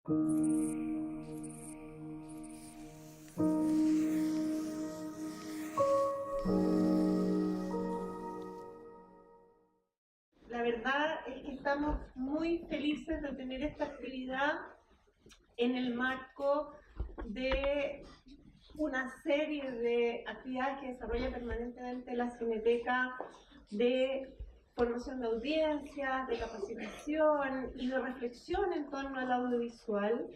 La verdad es que estamos muy felices de tener esta actividad en el marco de una serie de actividades que desarrolla permanentemente la Cineteca de formación de audiencias, de capacitación y de reflexión en torno al audiovisual.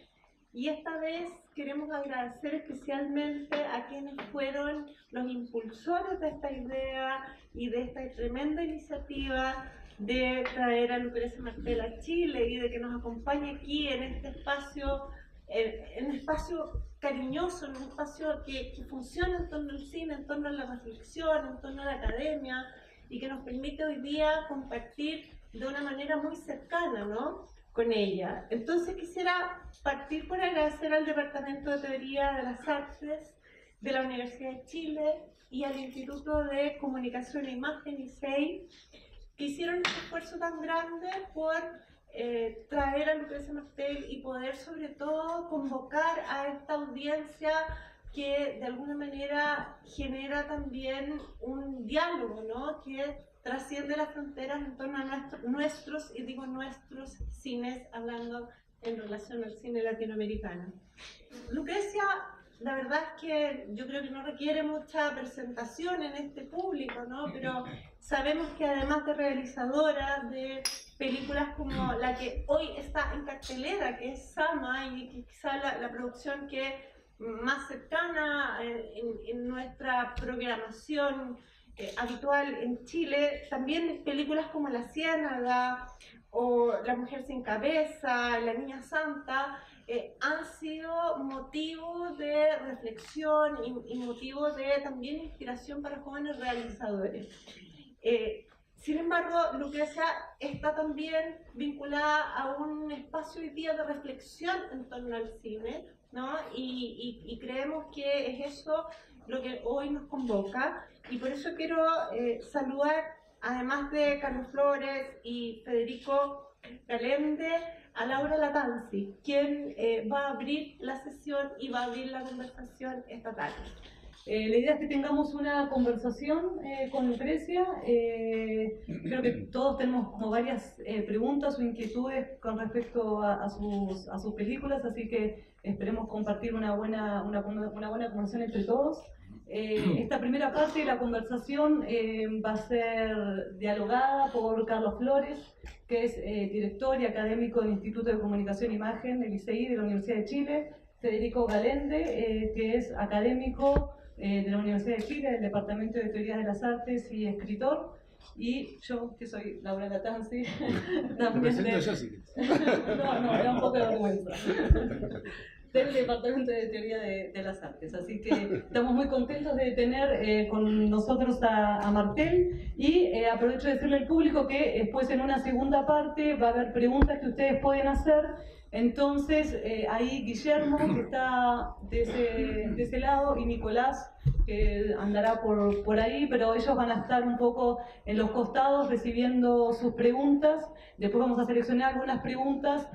Y esta vez queremos agradecer especialmente a quienes fueron los impulsores de esta idea y de esta tremenda iniciativa de traer a Lucrecia Martel a Chile y de que nos acompañe aquí en este espacio, en un espacio cariñoso, en un espacio que funciona en torno al cine, en torno a la reflexión, en torno a la academia y que nos permite hoy día compartir de una manera muy cercana, ¿no?, con ella. Entonces quisiera partir por agradecer al Departamento de Teoría de las Artes de la Universidad de Chile y al Instituto de Comunicación e Imagen, ICEI, que hicieron este esfuerzo tan grande por traer a Lucrecia Martel y poder sobre todo convocar a esta audiencia que de alguna manera genera también un diálogo, ¿no?, que trasciende las fronteras en torno a nuestros, y digo nuestros, cines, hablando en relación al cine latinoamericano. Lucrecia, la verdad es que yo creo que no requiere mucha presentación en este público, ¿no?, pero sabemos que además de realizadora de películas como la que hoy está en cartelera, que es Sama, y que quizá la producción que más cercana en nuestra programación habitual en Chile, también películas como La Ciénaga o La Mujer sin Cabeza, La Niña Santa, han sido motivo de reflexión y motivo de también inspiración para jóvenes realizadores. Sin embargo, Lucrecia está también vinculada a un espacio hoy día de reflexión en torno al cine, ¿no? Y creemos que es eso lo que hoy nos convoca, y por eso quiero saludar, además de Carlos Flores y Federico Galende, a Laura Latanzi, quien va a abrir la sesión y va a abrir la conversación esta tarde. La idea es que tengamos una conversación con Lucrecia. Creo que todos tenemos como varias preguntas o inquietudes con respecto a sus películas, así que esperemos compartir una buena conversación entre todos. Esta primera parte de la conversación va a ser dialogada por Carlos Flores, que es director y académico del Instituto de Comunicación e Imagen, el ICEI, de la Universidad de Chile; Federico Galende, que es académico de la Universidad de Chile, del Departamento de Teorías de las Artes y escritor; y yo, que soy Laura Latanzi. También yo, sí. No, me da un poco de vergüenza. Del Departamento de Teoría de las Artes. Así que estamos muy contentos de tener con nosotros a Martel, y aprovecho de decirle al público que después en una segunda parte va a haber preguntas que ustedes pueden hacer. Entonces, ahí Guillermo, que está de ese lado, y Nicolás, que andará por ahí, pero ellos van a estar un poco en los costados recibiendo sus preguntas. Después vamos a seleccionar algunas preguntas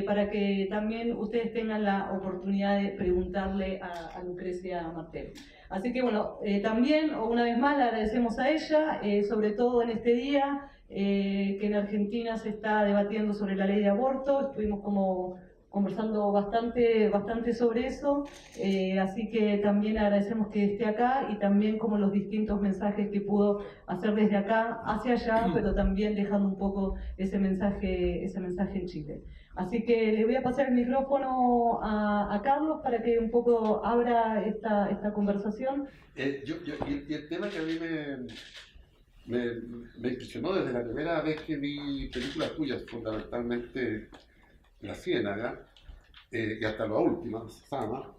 para que también ustedes tengan la oportunidad de preguntarle a Lucrecia Martel. Así que bueno, también una vez más le agradecemos a ella, sobre todo en este día que en Argentina se está debatiendo sobre la ley de aborto. Estuvimos como conversando bastante sobre eso, así que también agradecemos que esté acá, y también como los distintos mensajes que pudo hacer desde acá hacia allá, pero también dejando un poco ese mensaje en Chile. Así que le voy a pasar el micrófono a Carlos para que un poco abra esta conversación. Y el tema que a mí me impresionó desde la primera vez que vi películas tuyas, fundamentalmente La Ciénaga, y hasta la última, Sama,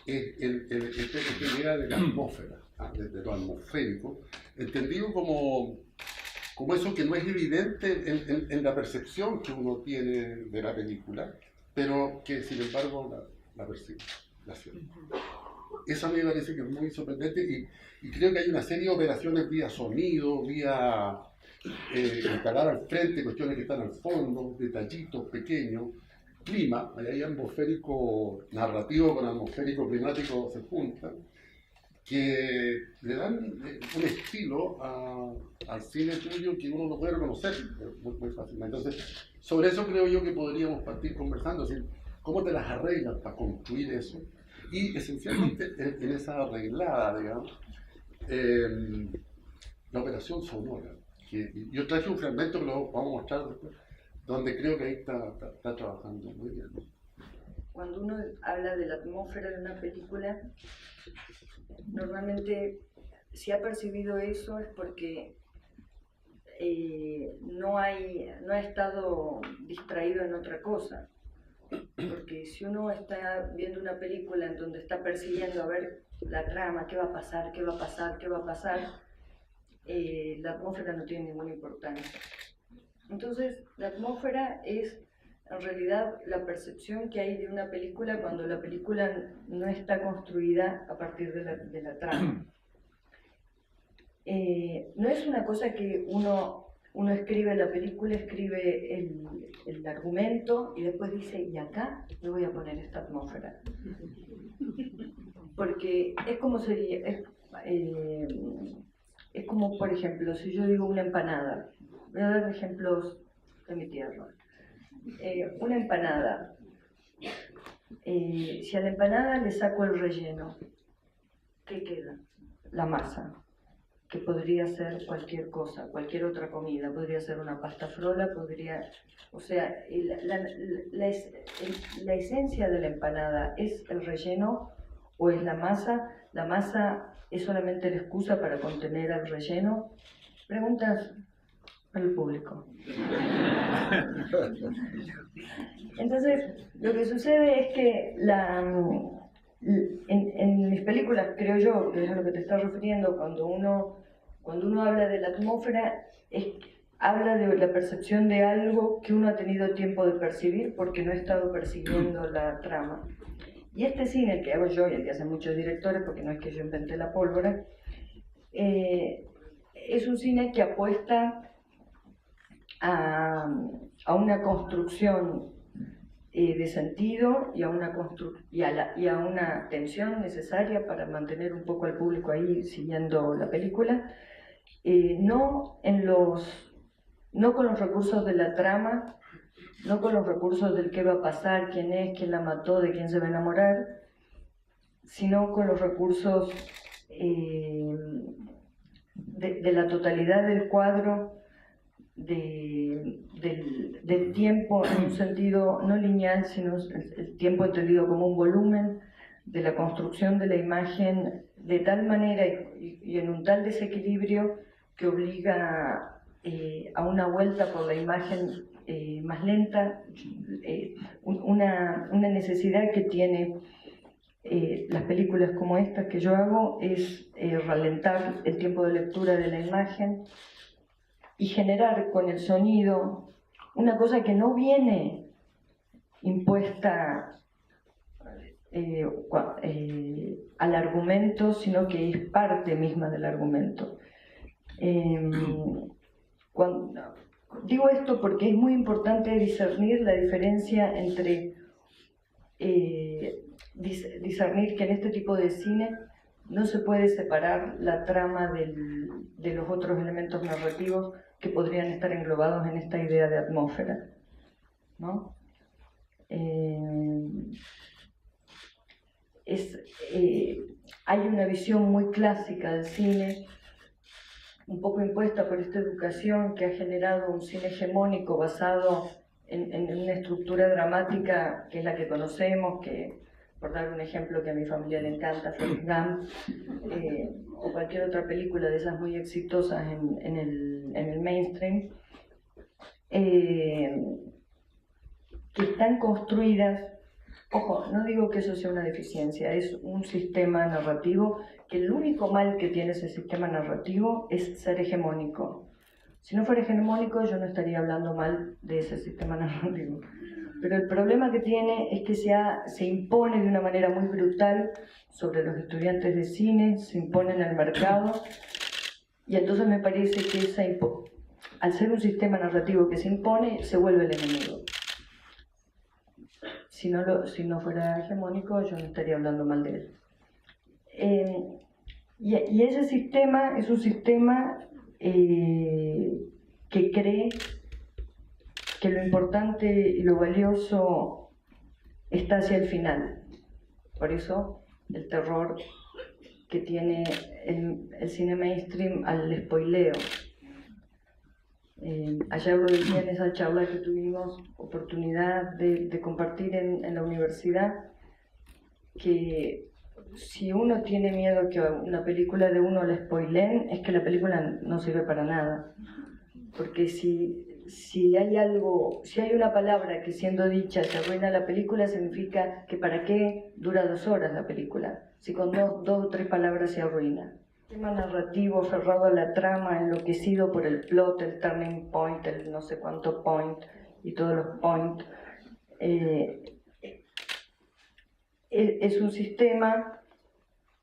es esta idea de la atmósfera, de lo atmosférico, entendido como eso que no es evidente en la percepción que uno tiene de la película, pero que sin embargo la percibe, la siente. Eso a mí me parece que es muy sorprendente, y creo que hay una serie de operaciones vía sonido, vía instalar al frente cuestiones que están al fondo, detallitos pequeños, clima, ahí atmosférico narrativo con atmosférico climático se juntan, que le dan un estilo al cine tuyo que uno no puede reconocer muy fácilmente. Entonces, sobre eso creo yo que podríamos partir conversando, así, cómo te las arreglas para construir eso. Y esencialmente en esa arreglada, digamos, la operación sonora. Que yo traje un fragmento que lo vamos a mostrar después, donde creo que ahí está trabajando muy bien. Cuando uno habla de la atmósfera de una película, normalmente si ha percibido eso es porque no ha estado distraído en otra cosa. Porque si uno está viendo una película en donde está persiguiendo a ver la trama, qué va a pasar, qué va a pasar, qué va a pasar, la atmósfera no tiene ninguna importancia. Entonces, la atmósfera es en realidad la percepción que hay de una película cuando la película no está construida a partir de la trama. No es una cosa que uno escribe la película, escribe el argumento y después dice, y acá le voy a poner esta atmósfera. Porque es como sería, es como, por ejemplo, si yo digo una empanada, voy a dar ejemplos de mi tierra. Una empanada, si a la empanada le saco el relleno, ¿qué queda? La masa, que podría ser cualquier cosa, cualquier otra comida, podría ser una pasta frola, podría, o sea, la esencia de la empanada es el relleno o es la masa es solamente la excusa para contener el relleno. Preguntas para el público. Entonces, lo que sucede es que en mis películas, creo yo, que es a lo que te estás refiriendo, cuando uno habla de la atmósfera, habla de la percepción de algo que uno ha tenido tiempo de percibir porque no ha estado persiguiendo la trama. Y este cine, el que hago yo y el que hacen muchos directores, porque no es que yo inventé la pólvora, es un cine que apuesta a una construcción de sentido y a una tensión necesaria para mantener un poco al público ahí siguiendo la película, no con los recursos de la trama, no con los recursos del qué va a pasar, quién es, quién la mató, de quién se va a enamorar, sino con los recursos de la totalidad del cuadro, del tiempo en un sentido no lineal, sino el tiempo entendido como un volumen, de la construcción de la imagen de tal manera y en un tal desequilibrio que obliga a una vuelta por la imagen más lenta, una necesidad que tiene las películas como estas que yo hago es ralentar el tiempo de lectura de la imagen y generar con el sonido una cosa que no viene impuesta al argumento, sino que es parte misma del argumento. Digo esto porque es muy importante discernir la diferencia entre discernir que en este tipo de cine no se puede separar la trama de los otros elementos narrativos que podrían estar englobados en esta idea de atmósfera, ¿no? Hay una visión muy clásica del cine, un poco impuesta por esta educación que ha generado un cine hegemónico basado en una estructura dramática que es la que conocemos, que, por dar un ejemplo que a mi familia le encanta, Forrest Gump, o cualquier otra película de esas muy exitosas en el mainstream, que están construidas. Ojo, no digo que eso sea una deficiencia, es un sistema narrativo que el único mal que tiene ese sistema narrativo es ser hegemónico. Si no fuera hegemónico, yo no estaría hablando mal de ese sistema narrativo. Pero el problema que tiene es que se impone de una manera muy brutal sobre los estudiantes de cine, se impone en el mercado, y entonces me parece que al ser un sistema narrativo que se impone, se vuelve el enemigo. si no fuera hegemónico, yo no estaría hablando mal de él. Y ese sistema es un sistema que cree que lo importante y lo valioso está hacia el final. Por eso el terror que tiene el cine mainstream al spoileo. Ayer lo decía en esa charla que tuvimos oportunidad de compartir en la universidad, que si uno tiene miedo que una película de uno la spoileen, es que la película no sirve para nada. Porque si hay una palabra que siendo dicha se arruina la película, significa que para qué dura 2 horas la película, si con dos o tres palabras se arruina. El tema narrativo aferrado a la trama, enloquecido por el plot, el turning point, el no sé cuánto point y todos los points, es un sistema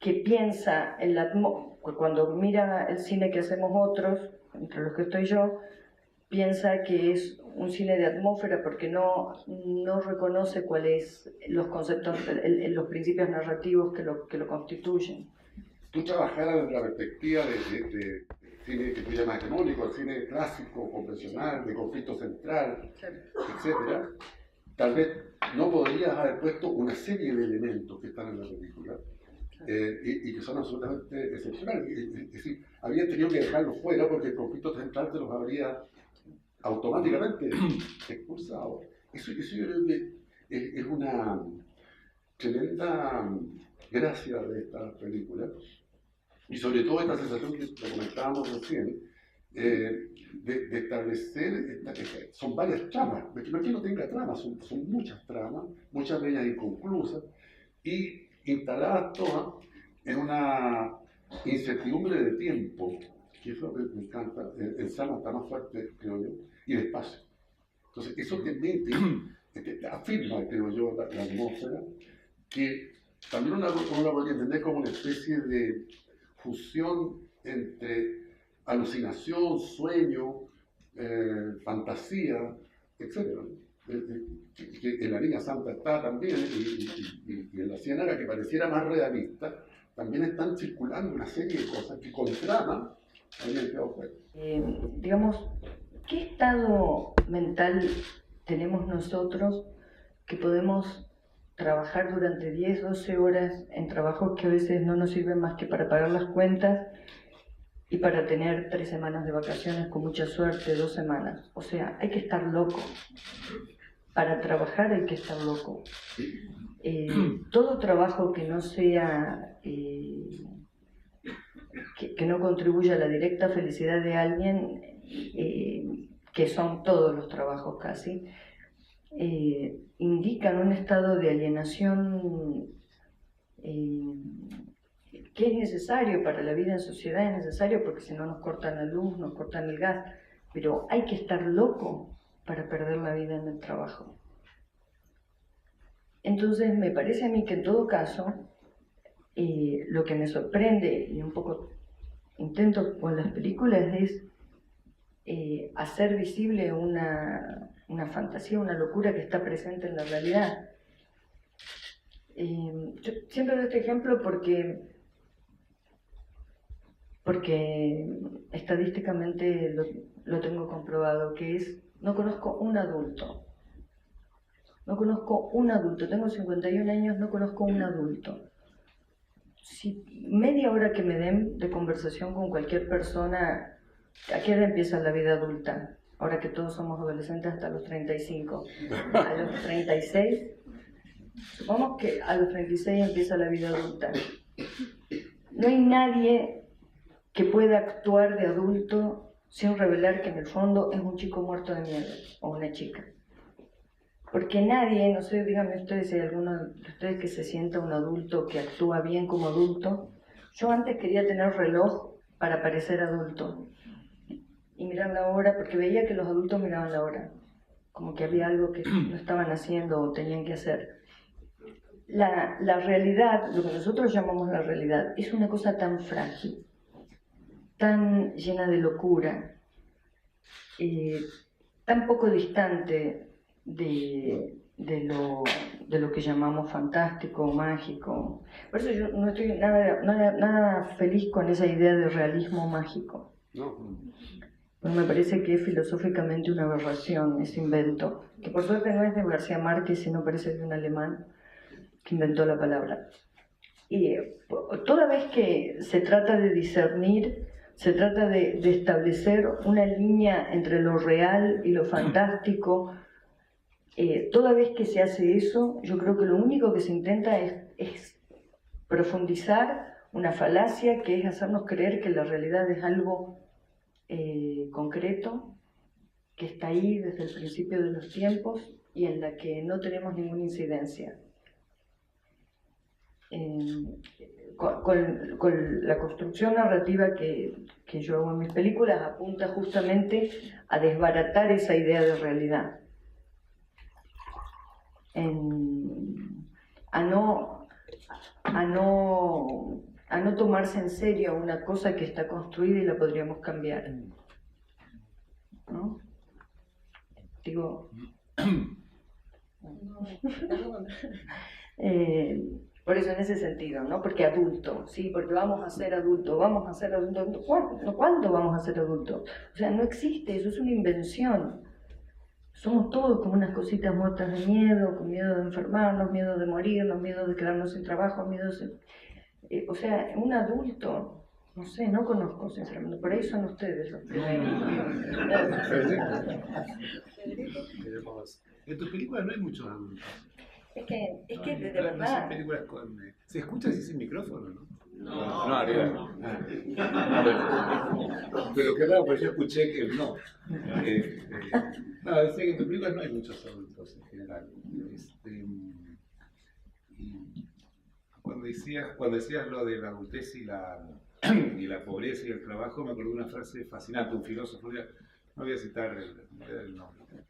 que piensa en la atmósfera. Cuando mira el cine que hacemos otros, entre los que estoy yo, piensa que es un cine de atmósfera porque no reconoce cuáles los conceptos, los principios narrativos que lo constituyen. Tú trabajaras desde la perspectiva de cine que tú llamas hegemónico, el cine clásico, convencional, de conflicto central, etc. Tal vez no podrías haber puesto una serie de elementos que están en la película y que son absolutamente excepcionales. Es decir, habías tenido que dejarlos fuera porque el conflicto central te los habría automáticamente expulsado. Eso yo creo que es una tremenda gracia de esta película, y sobre todo esta sensación que lo comentábamos recién, de establecer, son varias tramas, porque no es que no tenga tramas, son muchas tramas, muchas de ellas inconclusas, y instaladas todas en una incertidumbre de tiempo, que es lo que me encanta. El Sama está más fuerte, creo yo, y el espacio. Entonces, eso te afirma, creo yo, la atmósfera, que también uno la podría entender como una especie de fusión entre alucinación, sueño, fantasía, etc. Que en la Niña Santa está también, y en La Ciénaga, que pareciera más realista, también están circulando una serie de cosas que con trama habían quedado fuera. Digamos, ¿qué estado mental tenemos nosotros que podemos trabajar durante 10, 12 horas en trabajos que a veces no nos sirven más que para pagar las cuentas y para tener 3 semanas de vacaciones con mucha suerte, 2 semanas? O sea, hay que estar loco. Para trabajar hay que estar loco. Todo trabajo que no sea, que no contribuya a la directa felicidad de alguien, que son todos los trabajos casi, indican un estado de alienación que es necesario para la vida en sociedad, es necesario porque si no nos cortan la luz, nos cortan el gas, pero hay que estar loco para perder la vida en el trabajo. Entonces me parece a mí que en todo caso, lo que me sorprende y un poco intento con las películas es hacer visible una fantasía, una locura que está presente en la realidad. Yo siempre doy este ejemplo porque estadísticamente lo tengo comprobado, que es, no conozco un adulto, tengo 51 años, no conozco un adulto. Si media hora que me den de conversación con cualquier persona, ¿a qué hora empieza la vida adulta? Ahora que todos somos adolescentes hasta los 35. A los 36, supongamos que a los 36 empieza la vida adulta. No hay nadie que pueda actuar de adulto sin revelar que en el fondo es un chico muerto de miedo, o una chica. Porque nadie, no sé, díganme ustedes si hay alguno de ustedes que se sienta un adulto que actúa bien como adulto. Yo antes quería tener reloj para parecer adulto y mirar la hora, porque veía que los adultos miraban la hora, como que había algo que no estaban haciendo o tenían que hacer. La realidad, lo que nosotros llamamos la realidad, es una cosa tan frágil, tan llena de locura, tan poco distante de de lo que llamamos fantástico o mágico. Por eso yo no estoy nada feliz con esa idea de realismo mágico. No. Pues me parece que es filosóficamente una aberración ese invento, que por suerte no es de García Márquez, sino parece de un alemán que inventó la palabra. Y toda vez que se trata de discernir, se trata de establecer una línea entre lo real y lo fantástico, toda vez que se hace eso, yo creo que lo único que se intenta es profundizar una falacia, que es hacernos creer que la realidad es algo concreto, que está ahí desde el principio de los tiempos y en la que no tenemos ninguna incidencia. Con la construcción narrativa que yo hago en mis películas apunta justamente a desbaratar esa idea de realidad, a no tomarse en serio una cosa que está construida y la podríamos cambiar, ¿no? Digo, por eso en ese sentido, ¿no? Porque adulto, sí, porque vamos a ser adultos. ¿Cuándo vamos a ser adultos? O sea, no existe, eso es una invención. Somos todos como unas cositas muertas de miedo, con miedo de enfermarnos, miedo de morirnos, miedo de quedarnos sin trabajo, o sea, un adulto, no sé, no conozco sinceramente, por ahí son ustedes los primeros. En tus películas no hay muchos adultos. Es que de No verdad... son películas con... ¿Se escucha si sin micrófono, no? No, arriba. Pero qué raro, pues yo escuché que no. No, decía que en tus películas no hay muchos adultos en general. Y cuando decías lo de la adultez y la pobreza y el trabajo, me acordé de una frase fascinante, un filósofo, no voy a citar el nombre,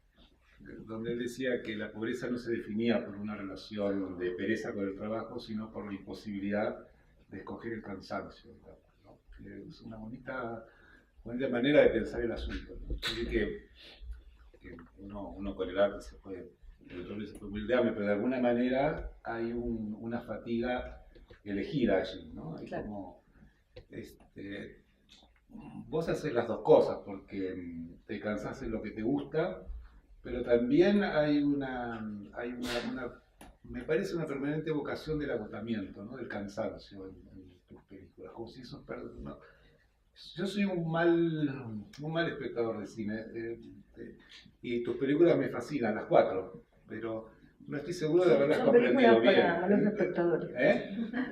donde él decía que la pobreza no se definía por una relación de pereza con el trabajo, sino por la imposibilidad de escoger el cansancio, ¿no? Que es una bonita manera de pensar el asunto, ¿no? Así que uno con el arte se puede humildearme, pero de alguna manera hay una fatiga elegida allí, ¿no? Hay claro. Como, vos haces las dos cosas porque te cansás en lo que te gusta, pero también hay me parece una permanente vocación del agotamiento, ¿no? Del cansancio en tus películas, como si eso no. Yo soy un mal espectador de cine, y tus películas me fascinan, las 4, pero no estoy seguro de haberlas comprendido bien. Son películas para malos espectadores.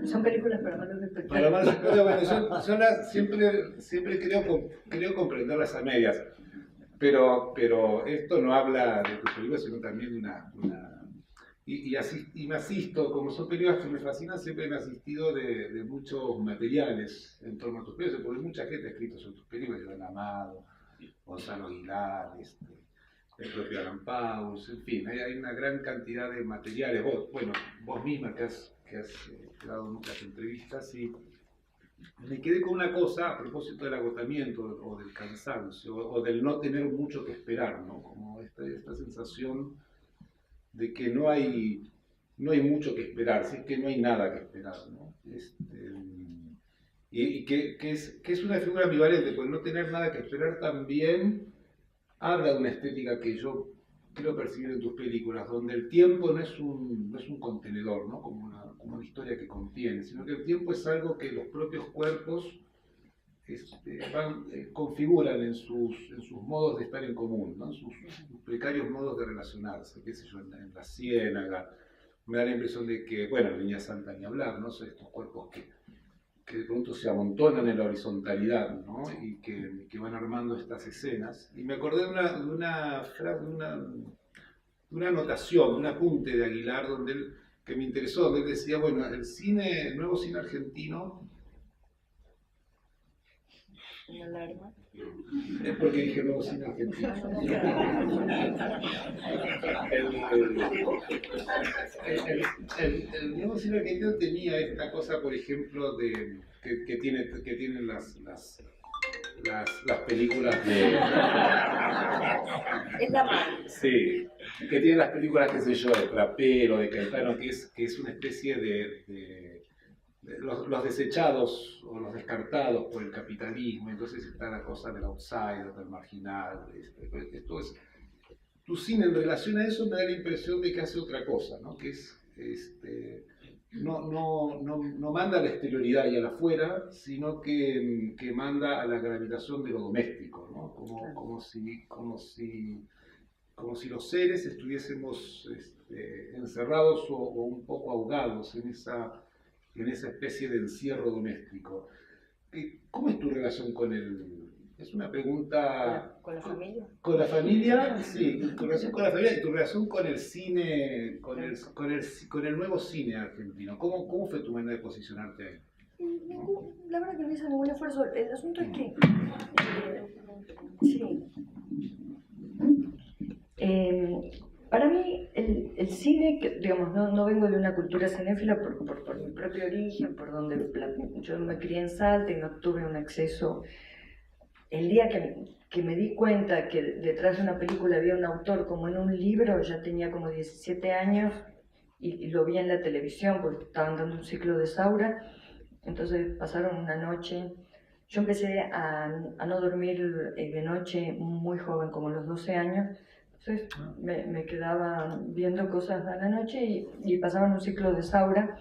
Son películas para malos espectadores. Para malos espectadores, bueno, siempre creo comprenderlas a medias. Pero esto no habla de tus películas, sino también de y me asisto, como son películas que me fascinan, siempre me he asistido de muchos materiales en torno a tus películas, porque mucha gente ha escrito sobre tus películas, Iván Amado, Gonzalo Aguilar, el propio Alan Pauls, en fin, hay una gran cantidad de materiales. Vos misma que has dado muchas entrevistas, y me quedé con una cosa a propósito del agotamiento o del cansancio o del no tener mucho que esperar, ¿no? Como esta sensación de que no hay mucho que esperar, si es que no hay nada que esperar, ¿no? Y que es una figura ambivalente, porque no tener nada que esperar también habla de una estética que yo quiero percibir en tus películas, donde el tiempo no es un contenedor, ¿no? Como una historia que contiene, sino que el tiempo es algo que los propios cuerpos configuran en sus modos de estar en común, ¿no? Sus precarios modos de relacionarse, qué sé yo, en la ciénaga. Me da la impresión de que, bueno, en Niña Santa ni hablar, ¿no? Son estos cuerpos que de pronto se amontonan en la horizontalidad, ¿no? Y que van armando estas escenas. Y me acordé de una frase, de una anotación, un apunte de Aguilar que me interesó, donde él decía, bueno, el nuevo cine argentino... Una alarma. Es porque dije nuevo cine argentino. El nuevo cine argentino tenía esta cosa, por ejemplo, que tienen las películas de... Es la mano. Sí, que tienen las películas, qué sé yo, de Trapero, de Caetano, que es una especie de los desechados o los descartados por el capitalismo. Entonces está la cosa del outsider, del marginal. Esto es, tu cine en relación a eso me da la impresión de que hace otra cosa, ¿no? Que es, no manda a la exterioridad y a la afuera, sino que manda a la gravitación de lo doméstico, ¿no? Como si los seres estuviésemos encerrados o un poco ahogados en esa especie de encierro doméstico. ¿Cómo es tu relación con el...? Es una pregunta... ¿Con la familia? ¿Con la familia? Sí, tu relación con la familia y tu relación con el cine, con el nuevo cine argentino. ¿Cómo fue tu manera de posicionarte ahí? La verdad que no hice ningún esfuerzo. El asunto es que... sí. Para mí, el cine, digamos, no vengo de una cultura cinéfila por mi propio origen, por donde yo me crié en Salta y no tuve un acceso. El día que me di cuenta que detrás de una película había un autor como en un libro, ya tenía como 17 años y lo vi en la televisión porque estaban dando un ciclo de Saura. Entonces pasaron una noche. Yo empecé a no dormir de noche muy joven, como a los 12 años. Entonces me quedaba viendo cosas a la noche y pasaban un ciclo de Saura.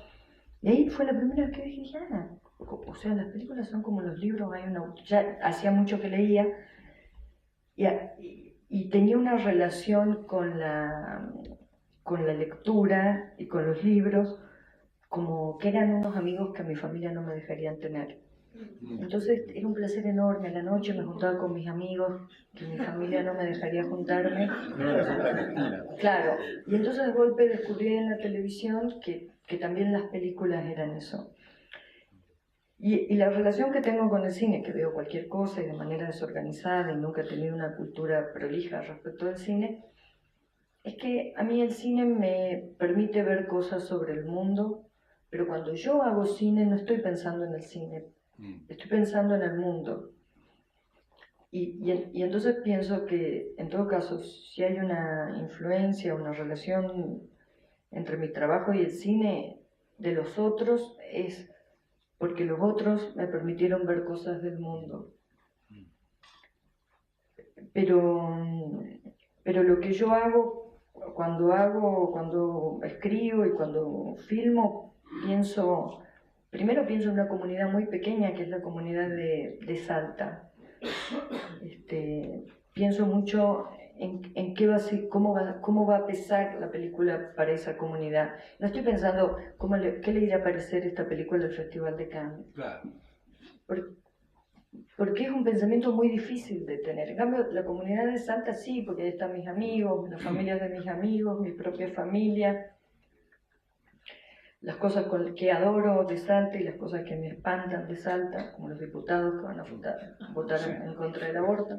Y ahí fue la primera vez que dije, o sea, las películas son como los libros, ya hacía mucho que leía y tenía una relación con la lectura y con los libros como que eran unos amigos que mi familia no me dejarían tener. Entonces era un placer enorme. A la noche me juntaba con mis amigos, que mi familia no me dejaría juntarme. Claro, y entonces de golpe descubrí en la televisión que también las películas eran eso. Y la relación que tengo con el cine, que veo cualquier cosa y de manera desorganizada y nunca he tenido una cultura prolija respecto al cine, es que a mí el cine me permite ver cosas sobre el mundo, pero cuando yo hago cine no estoy pensando en el cine, estoy pensando en el mundo. Y entonces pienso que, en todo caso, si hay una influencia, una relación entre mi trabajo y el cine de los otros, es porque los otros me permitieron ver cosas del mundo. Pero lo que yo hago, cuando escribo y cuando filmo, primero pienso en una comunidad muy pequeña, que es la comunidad de Salta. Pienso mucho en qué va a ser, cómo va a pesar la película para esa comunidad. No estoy pensando qué le irá a parecer esta película al Festival de Cannes. Claro. Porque es un pensamiento muy difícil de tener. En cambio, la comunidad de Salta sí, porque ahí están mis amigos, las familias de mis amigos, mi propia familia, las cosas que adoro de Salta y las cosas que me espantan de Salta, como los diputados que van a votar en contra del aborto.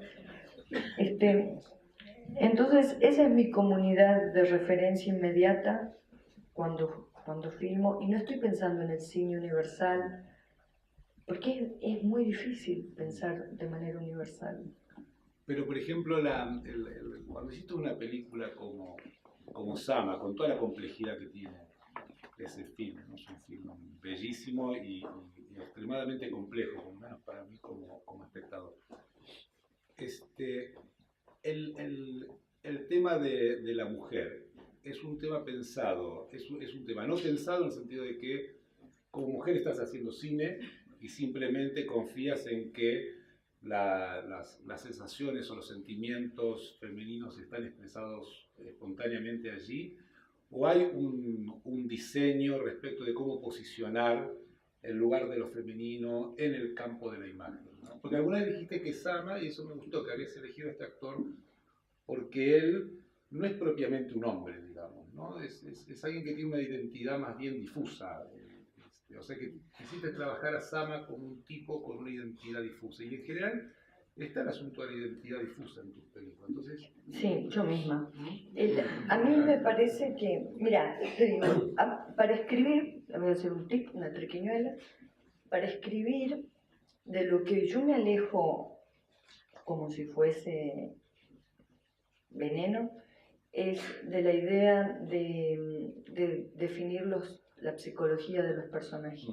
Entonces, esa es mi comunidad de referencia inmediata cuando filmo, y no estoy pensando en el cine universal, porque es muy difícil pensar de manera universal. Pero, por ejemplo, cuando hiciste una película como Sama, con toda la complejidad que tiene ese film, ¿no? Es un film bellísimo y extremadamente complejo, por lo menos para mí como espectador. El tema de la mujer es un tema pensado, es un tema no pensado en el sentido de que como mujer estás haciendo cine y simplemente confías en que las sensaciones o los sentimientos femeninos están expresados espontáneamente allí, o hay un diseño respecto de cómo posicionar el lugar de lo femenino en el campo de la imagen, ¿no? Porque alguna vez dijiste que Sama, y eso me gustó, que habías elegido a este actor porque él no es propiamente un hombre, digamos, ¿no? Es alguien que tiene una identidad más bien difusa. O sea que quisiste trabajar a Sama como un tipo con una identidad difusa. Y en general está el asunto de la identidad difusa en tus películas. Entonces, sí, yo misma. A mí me parece que, mira, te digo, para escribir, le voy a hacer un tip, una triquiñuela, para escribir de lo que yo me alejo como si fuese veneno, es de la idea de definir la psicología de los personajes.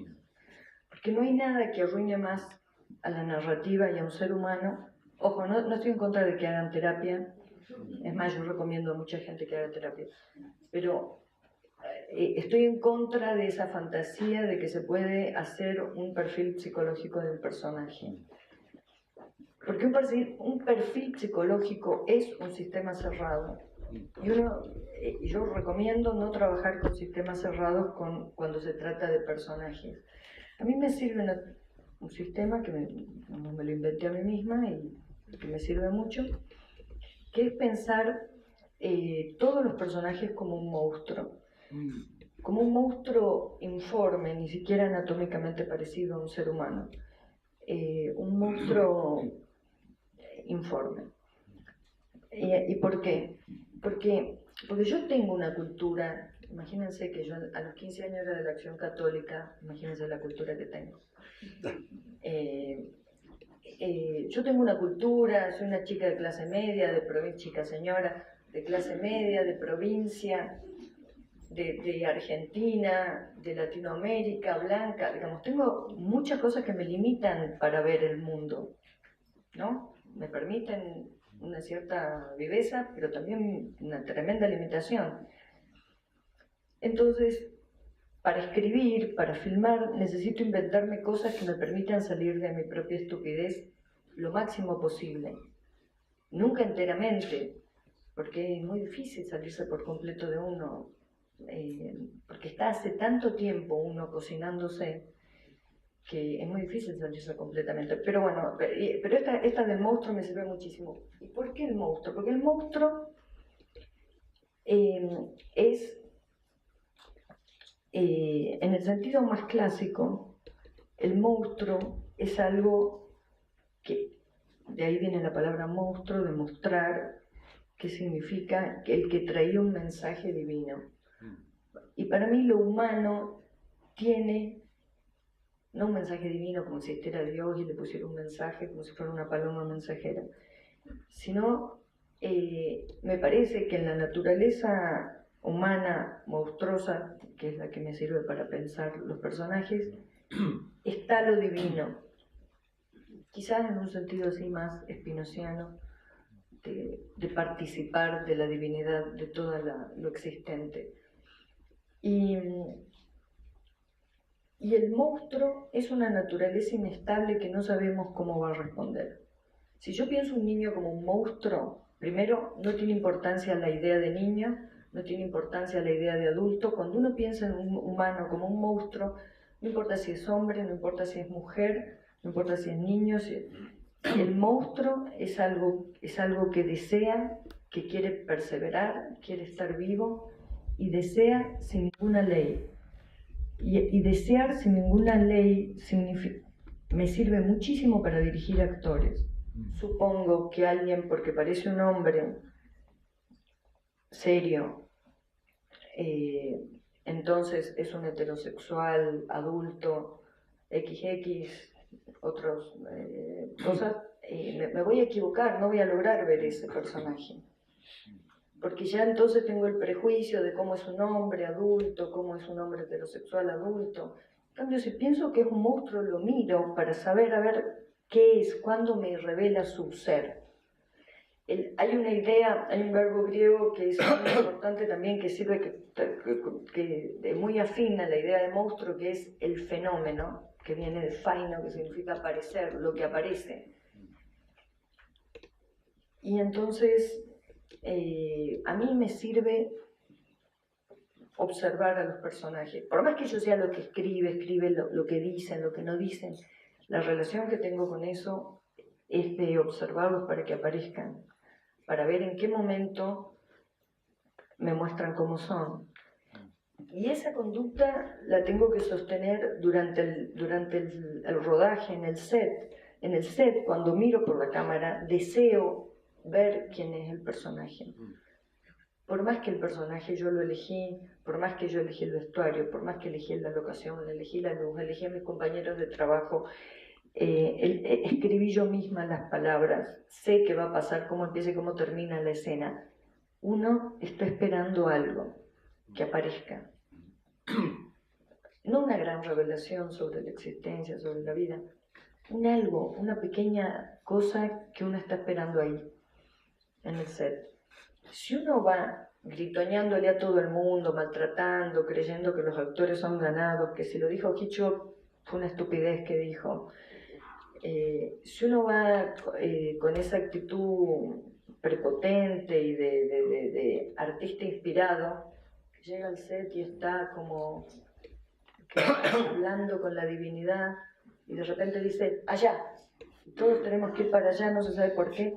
Porque no hay nada que arruine más a la narrativa y a un ser humano. Ojo, no estoy en contra de que hagan terapia, es más, yo recomiendo a mucha gente que haga terapia, pero estoy en contra de esa fantasía de que se puede hacer un perfil psicológico del personaje. Porque un perfil psicológico es un sistema cerrado. Y yo recomiendo no trabajar con sistemas cerrados cuando se trata de personajes. A mí me sirve un sistema que me lo inventé a mí misma y que me sirve mucho, que es pensar todos los personajes como un monstruo. Como un monstruo informe, ni siquiera anatómicamente parecido a un ser humano. Un monstruo informe. ¿Y por qué? Porque yo tengo una cultura, imagínense que yo a los 15 años era de la Acción Católica, imagínense la cultura que tengo. Yo tengo una cultura, soy una chica de clase media, de provincia, chica señora, de clase media, de provincia, de Argentina, de Latinoamérica, blanca, digamos, tengo muchas cosas que me limitan para ver el mundo, ¿no? Me permiten una cierta viveza, pero también una tremenda limitación. Entonces, para escribir, para filmar, necesito inventarme cosas que me permitan salir de mi propia estupidez lo máximo posible. Nunca enteramente, porque es muy difícil salirse por completo de uno, porque está hace tanto tiempo uno cocinándose que es muy difícil salirse completamente. Pero bueno, pero esta del monstruo me sirve muchísimo. ¿Y por qué el monstruo? Porque el monstruo es, en el sentido más clásico, el monstruo es algo que, de ahí viene la palabra monstruo, de mostrar, que significa el que traía un mensaje divino. Y para mí lo humano tiene no un mensaje divino como si existiera Dios y le pusiera un mensaje como si fuera una paloma mensajera, sino me parece que en la naturaleza humana monstruosa, que es la que me sirve para pensar los personajes, está lo divino, quizás en un sentido así más espinociano, de participar de la divinidad de todo lo existente. Y el monstruo es una naturaleza inestable que no sabemos cómo va a responder. Si yo pienso un niño como un monstruo, primero no tiene importancia la idea de niño, no tiene importancia la idea de adulto. Cuando uno piensa en un humano como un monstruo, no importa si es hombre, no importa si es mujer, no importa si es niño. El monstruo es algo que desea, que quiere perseverar, quiere estar vivo y desea sin ninguna ley. Y desear sin ninguna ley me sirve muchísimo para dirigir actores. Supongo que alguien, porque parece un hombre serio, entonces es un heterosexual, adulto, XX, otras cosas, me voy a equivocar, no voy a lograr ver ese personaje. Porque ya entonces tengo el prejuicio de cómo es un hombre adulto, cómo es un hombre heterosexual adulto. En cambio, si pienso que es un monstruo, lo miro para saber a ver qué es, cuándo me revela su ser. Hay una idea, hay un verbo griego que es muy importante también, que sirve, que es muy afín a la idea de monstruo, que es el fenómeno, que viene de faino, que significa aparecer, lo que aparece. Y entonces, a mí me sirve observar a los personajes. Por más que yo sea lo que escribe lo que dicen, lo que no dicen, la relación que tengo con eso es de observarlos para que aparezcan, para ver en qué momento me muestran cómo son. Y esa conducta la tengo que sostener durante el rodaje, en el set. En el set, cuando miro por la cámara, deseo ver quién es el personaje. Por más que el personaje yo lo elegí, por más que yo elegí el vestuario, por más que elegí la locación, elegí la luz, elegí a mis compañeros de trabajo, escribí yo misma las palabras, sé qué va a pasar, cómo empieza y cómo termina la escena. Uno está esperando algo que aparezca. No una gran revelación sobre la existencia, sobre la vida, un algo, una pequeña cosa que uno está esperando ahí, en el set. Si uno va gritoneándole a todo el mundo, maltratando, creyendo que los actores son ganados, que si lo dijo Hitchcock fue una estupidez que dijo, si uno va con esa actitud prepotente y de artista inspirado, que llega al set y está como hablando con la divinidad y de repente dice, allá, todos tenemos que ir para allá, no se sabe por qué.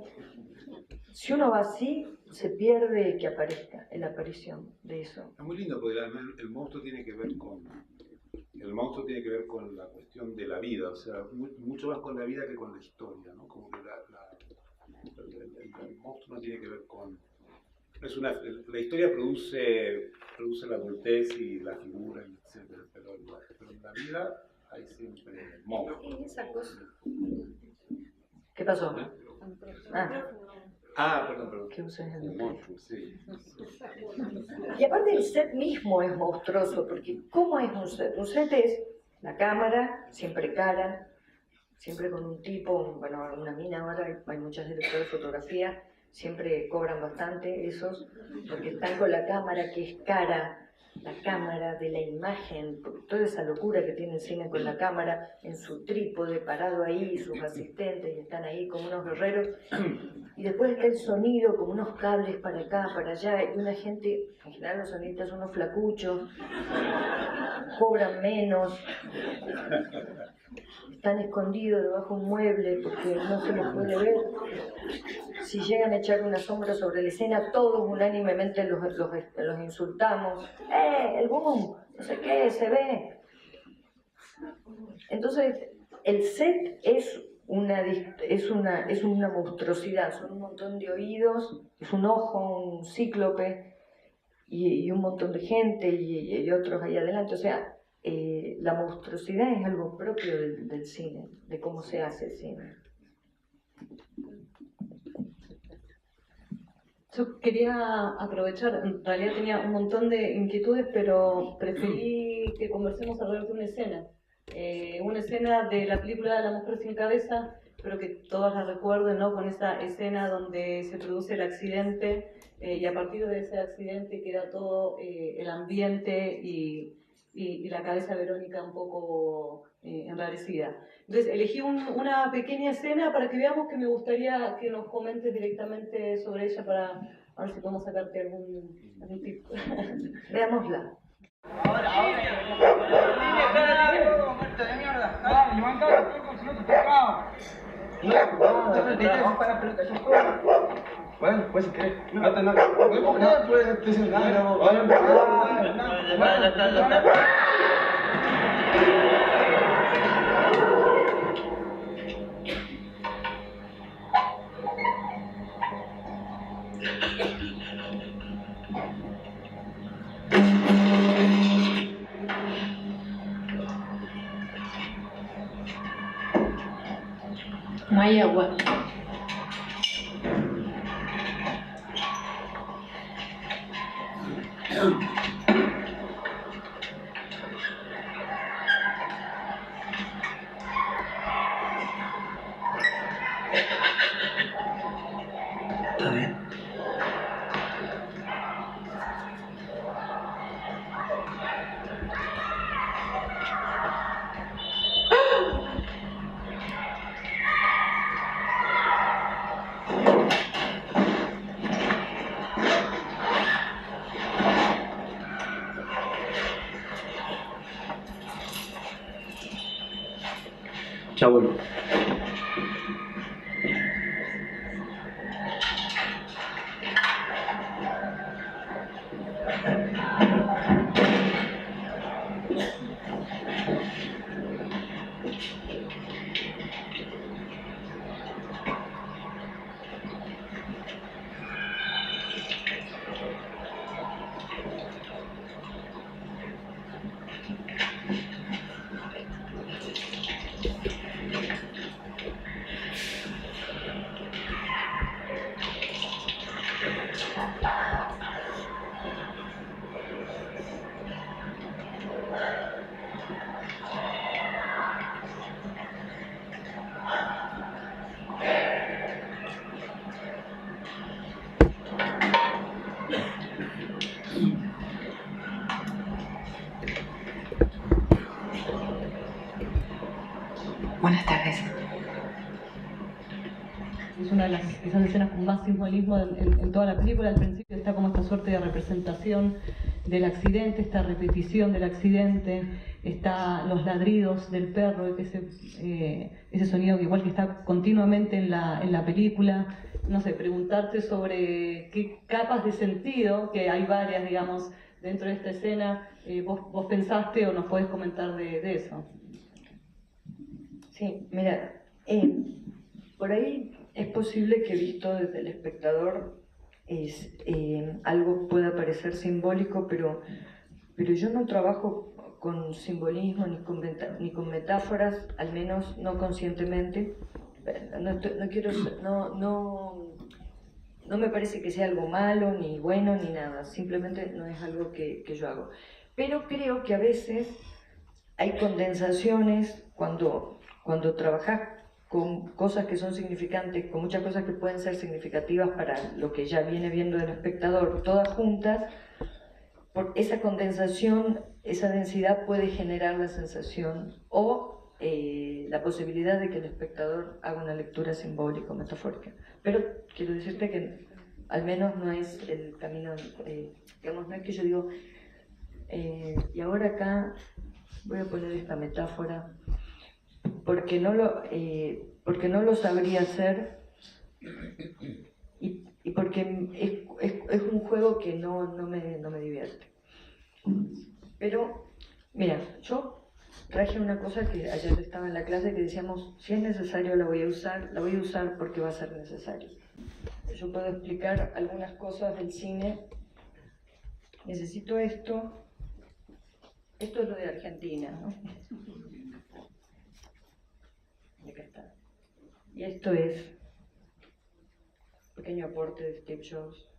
Si uno va así, se pierde que aparezca, la aparición de eso. Es muy lindo porque además el monstruo tiene que ver con la cuestión de la vida, o sea, mucho más con la vida que con la historia, ¿no? Como que el monstruo no tiene que ver con... la historia produce la adultez y la figura, etc. Pero en la vida hay siempre monstruos. Esa cosa. ¿Qué pasó? Perdón. ¿Qué usas Un monstruo, sí. Y aparte el set mismo es monstruoso, porque ¿cómo es un set? Un set es la cámara, siempre cara, siempre con un tipo, bueno, una mina ahora, hay muchas directoras de fotografía, siempre cobran bastante esos, porque están con la cámara que es cara, la cámara de la imagen, toda esa locura que tiene el cine con la cámara, en su trípode, parado ahí, sus asistentes, y están ahí como unos guerreros, y después está el sonido, como unos cables para acá, para allá, y una gente, en general los sonidistas son unos flacuchos, cobran menos, están escondidos debajo de un mueble porque no se los puede ver. Si llegan a echar una sombra sobre la escena, todos unánimemente los insultamos. El boom! No sé qué, se ve. Entonces, el set es una monstruosidad, son un montón de oídos, es un ojo, un cíclope, y un montón de gente y otros ahí adelante. O sea, la monstruosidad es algo propio del cine, de cómo se hace el cine. Yo quería aprovechar, en realidad tenía un montón de inquietudes, pero preferí que conversemos alrededor de una escena. Una escena de la película La mujer sin cabeza, espero que todas la recuerden, ¿no? Con esa escena donde se produce el accidente y a partir de ese accidente queda todo el ambiente y la cabeza de Verónica un poco enrarecida. Entonces elegí una pequeña escena para que veamos, que me gustaría que nos comentes directamente sobre ella para a ver si podemos sacarte algún tip. Veámosla. Bueno, pues si querés. No te nada. Pues te dicen nada. No hay agua. Está bien. Ya vuelvo. Buenas tardes. Es una de esas escenas con más simbolismo en toda la película. Al principio está como esta suerte de representación del accidente, esta repetición del accidente, está los ladridos del perro, ese sonido que igual que está continuamente en la película. No sé, preguntarte sobre qué capas de sentido, que hay varias, digamos, dentro de esta escena, vos pensaste o nos podés comentar de eso. Sí, mira, por ahí es posible que visto desde el espectador algo pueda parecer simbólico, pero yo no trabajo con simbolismo ni con metáforas, al menos no conscientemente. No me parece que sea algo malo, ni bueno, ni nada, simplemente no es algo que yo hago. Pero creo que a veces hay condensaciones cuando trabajas con cosas que son significantes, con muchas cosas que pueden ser significativas para lo que ya viene viendo el espectador, todas juntas. Por esa condensación, esa densidad puede generar la sensación o la posibilidad de que el espectador haga una lectura simbólica o metafórica. Pero quiero decirte que al menos no es el camino, digamos, no es que yo digo, y ahora acá voy a poner esta metáfora, porque no lo sabría hacer y porque es un juego que no me divierte. Pero, mira, yo traje una cosa que ayer estaba en la clase que decíamos, si es necesario la voy a usar porque va a ser necesario. Yo puedo explicar algunas cosas del cine. Necesito esto. Esto es lo de Argentina, ¿no? Y acá está. Y esto es un pequeño aporte de Steve Jobs.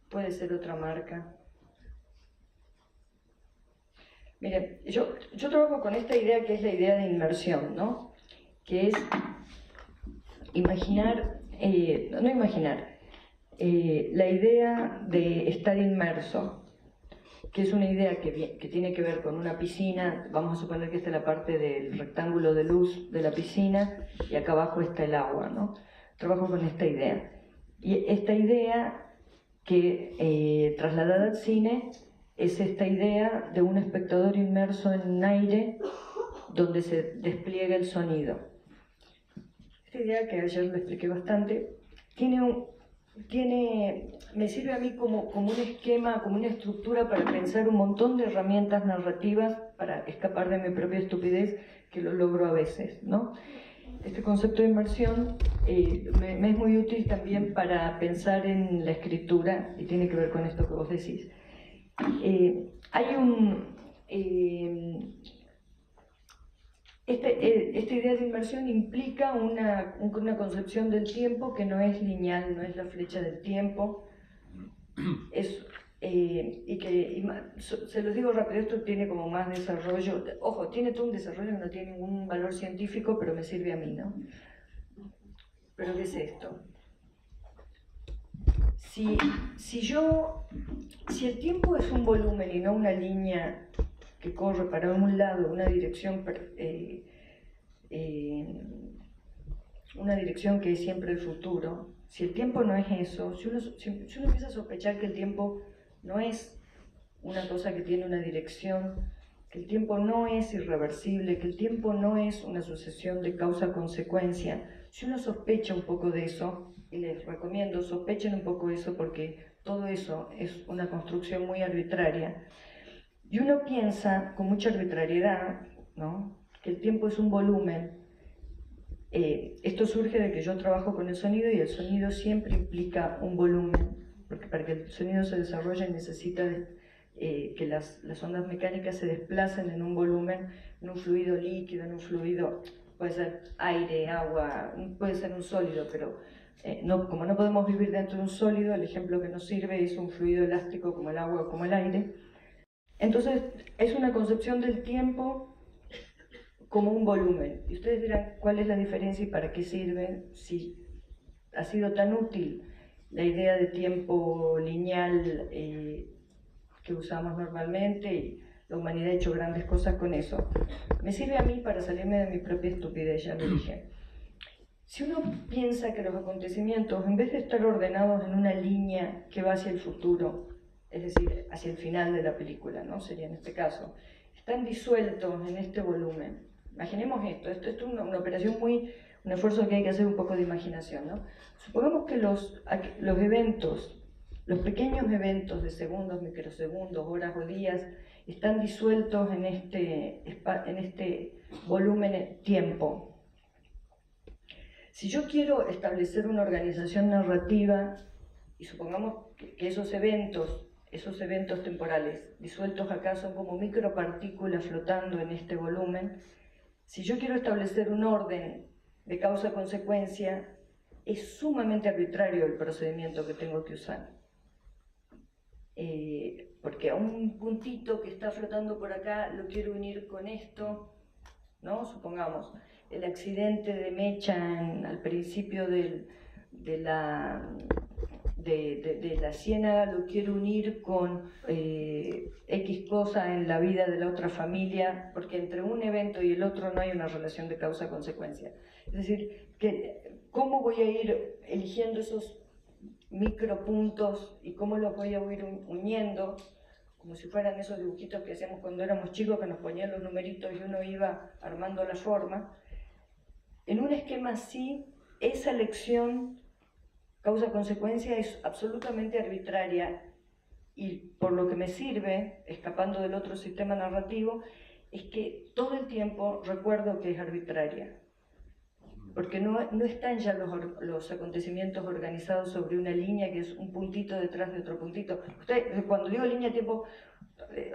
Puede ser otra marca. Miren, yo trabajo con esta idea que es la idea de inmersión, ¿no? Que es imaginar, la idea de estar inmerso, que es una idea que tiene que ver con una piscina. Vamos a suponer que esta es la parte del rectángulo de luz de la piscina y acá abajo está el agua, ¿no? Trabajo con esta idea. Y esta idea que trasladada al cine es esta idea de un espectador inmerso en un aire donde se despliega el sonido. Esta idea, que ayer lo expliqué bastante, me sirve a mí como un esquema, como una estructura para pensar un montón de herramientas narrativas para escapar de mi propia estupidez, que lo logro a veces, ¿no? Este concepto de inmersión me es muy útil también para pensar en la escritura, y tiene que ver con esto que vos decís. Esta idea de inmersión implica una concepción del tiempo que no es lineal, no es la flecha del tiempo. Se los digo rápido, esto tiene como más desarrollo. Ojo, tiene todo un desarrollo que no tiene ningún valor científico, pero me sirve a mí, ¿no? ¿Pero qué es esto? Si el tiempo es un volumen y no una línea que corre para un lado, una dirección que es siempre el futuro, si el tiempo no es eso, si uno empieza a sospechar que el tiempo no es una cosa que tiene una dirección, que el tiempo no es irreversible, que el tiempo no es una sucesión de causa-consecuencia, si uno sospecha un poco de eso, y les recomiendo, sospechen un poco eso porque todo eso es una construcción muy arbitraria, y uno piensa con mucha arbitrariedad, ¿no?, que el tiempo es un volumen. Esto surge de que yo trabajo con el sonido y el sonido siempre implica un volumen, porque para que el sonido se desarrolle necesita que las ondas mecánicas se desplacen en un volumen, en un fluido líquido, en un fluido, puede ser aire, agua, puede ser un sólido, pero como no podemos vivir dentro de un sólido, el ejemplo que nos sirve es un fluido elástico como el agua o como el aire. Entonces es una concepción del tiempo como un volumen. Y ustedes dirán, ¿cuál es la diferencia y para qué sirve? Si ha sido tan útil la idea de tiempo lineal que usamos normalmente, y la humanidad ha hecho grandes cosas con eso. Me sirve a mí para salirme de mi propia estupidez, ya lo dije. Si uno piensa que los acontecimientos, en vez de estar ordenados en una línea que va hacia el futuro, es decir, hacia el final de la película, ¿no? Sería en este caso, están disueltos en este volumen. Imaginemos esto es una operación un esfuerzo que hay que hacer un poco de imaginación, ¿no? Supongamos que los eventos, los pequeños eventos de segundos, microsegundos, horas o días, están disueltos en este volumen tiempo. Si yo quiero establecer una organización narrativa, y supongamos que esos eventos temporales disueltos acá son como micropartículas flotando en este volumen, si yo quiero establecer un orden de causa-consecuencia, es sumamente arbitrario el procedimiento que tengo que usar. Porque a un puntito que está flotando por acá lo quiero unir con esto, ¿no? Supongamos, el accidente de Mecha al principio de la ciénaga lo quiero unir con X cosa en la vida de la otra familia, porque entre un evento y el otro no hay una relación de causa-consecuencia. Es decir, ¿cómo voy a ir eligiendo esos micropuntos y cómo los voy a ir uniendo? Como si fueran esos dibujitos que hacíamos cuando éramos chicos, que nos ponían los numeritos y uno iba armando la forma. En un esquema así, esa elección causa-consecuencia es absolutamente arbitraria, y por lo que me sirve, escapando del otro sistema narrativo, es que todo el tiempo recuerdo que es arbitraria, porque no están ya los acontecimientos organizados sobre una línea que es un puntito detrás de otro puntito. Ustedes, cuando digo línea de tiempo,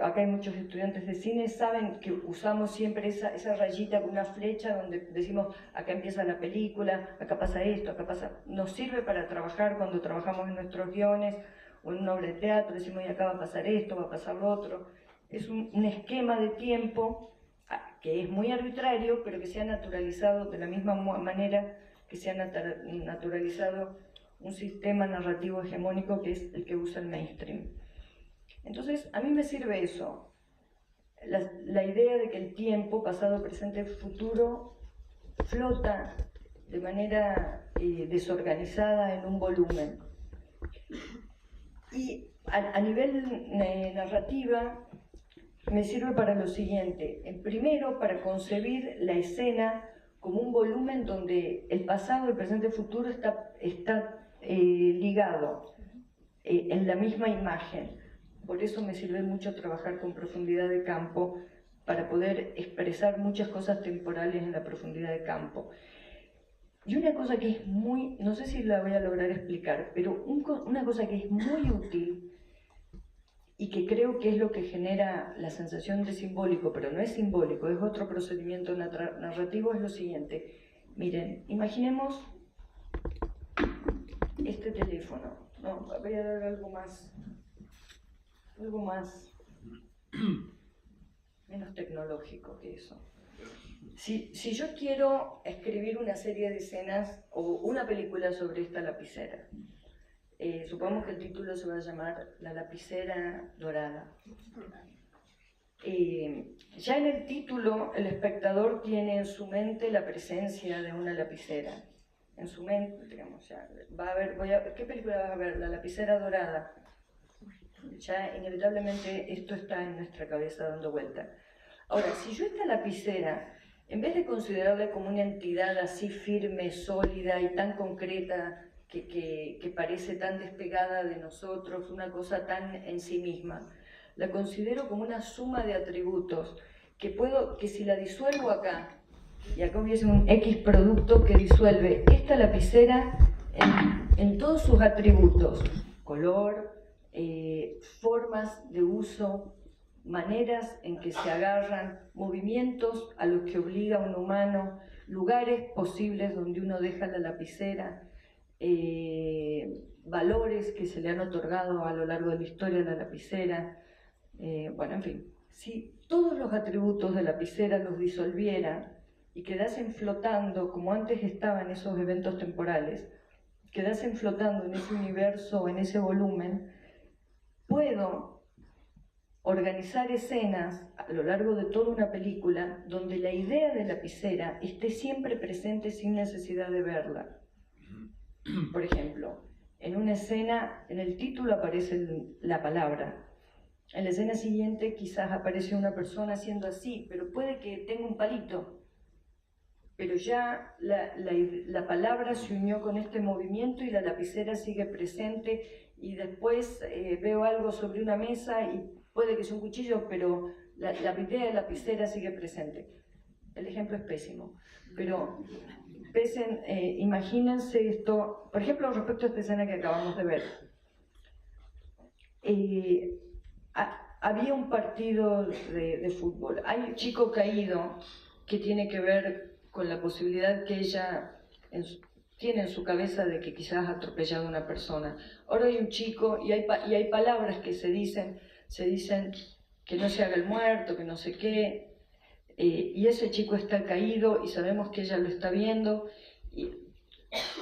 acá hay muchos estudiantes de cine, saben que usamos siempre esa rayita con una flecha donde decimos acá empieza la película, acá pasa esto, acá pasa... Nos sirve para trabajar cuando trabajamos en nuestros guiones o en una obra de teatro, decimos y acá va a pasar esto, va a pasar lo otro. Es un esquema de tiempo que es muy arbitrario, pero que se ha naturalizado de la misma manera que se ha naturalizado un sistema narrativo hegemónico que es el que usa el mainstream. Entonces, a mí me sirve eso, la idea de que el tiempo, pasado, presente, futuro, flota de manera desorganizada en un volumen. Y a nivel narrativa, me sirve para lo siguiente. Primero, para concebir la escena como un volumen donde el pasado, el presente y el futuro está ligado en la misma imagen. Por eso me sirve mucho trabajar con profundidad de campo, para poder expresar muchas cosas temporales en la profundidad de campo. Y una cosa que es muy, no sé si la voy a lograr explicar, pero una cosa que es muy útil y que creo que es lo que genera la sensación de simbólico, pero no es simbólico, es otro procedimiento narrativo, es lo siguiente. Miren, imaginemos este teléfono. No, voy a dar algo más menos tecnológico que eso. Si yo quiero escribir una serie de escenas o una película sobre esta lapicera, supongamos que el título se va a llamar La lapicera dorada. Ya en el título el espectador tiene en su mente la presencia de una lapicera. En su mente, digamos, ya va a ver, ¿qué película vas a ver? La lapicera dorada. Ya inevitablemente esto está en nuestra cabeza dando vuelta. Ahora, si yo esta lapicera, en vez de considerarla como una entidad así firme, sólida y tan concreta, que parece tan despegada de nosotros, una cosa tan en sí misma, la considero como una suma de atributos que si la disuelvo acá, y acá hubiese un X producto que disuelve esta lapicera en todos sus atributos, color, formas de uso, maneras en que se agarran, movimientos a los que obliga un humano, lugares posibles donde uno deja la lapicera, valores que se le han otorgado a lo largo de la historia de la lapicera, bueno, en fin, si todos los atributos de la lapicera los disolviera y quedasen flotando como antes estaban esos eventos temporales, quedasen flotando en ese universo, en ese volumen, puedo organizar escenas a lo largo de toda una película donde la idea de lapicera esté siempre presente sin necesidad de verla. Por ejemplo, en una escena, en el título aparece la palabra. En la escena siguiente quizás aparece una persona haciendo así, pero puede que tenga un palito. Pero ya la palabra se unió con este movimiento y la lapicera sigue presente, y después veo algo sobre una mesa y puede que sea un cuchillo, pero la idea de lapicera sigue presente. El ejemplo es pésimo, pero imagínense esto, por ejemplo, respecto a esta escena que acabamos de ver. Había un partido de fútbol, hay un chico caído que tiene que ver con la posibilidad que ella tiene en su cabeza de que quizás ha atropellado a una persona. Ahora hay un chico y hay palabras que se dicen que no se haga el muerto, que no sé qué, y ese chico está caído y sabemos que ella lo está viendo. Y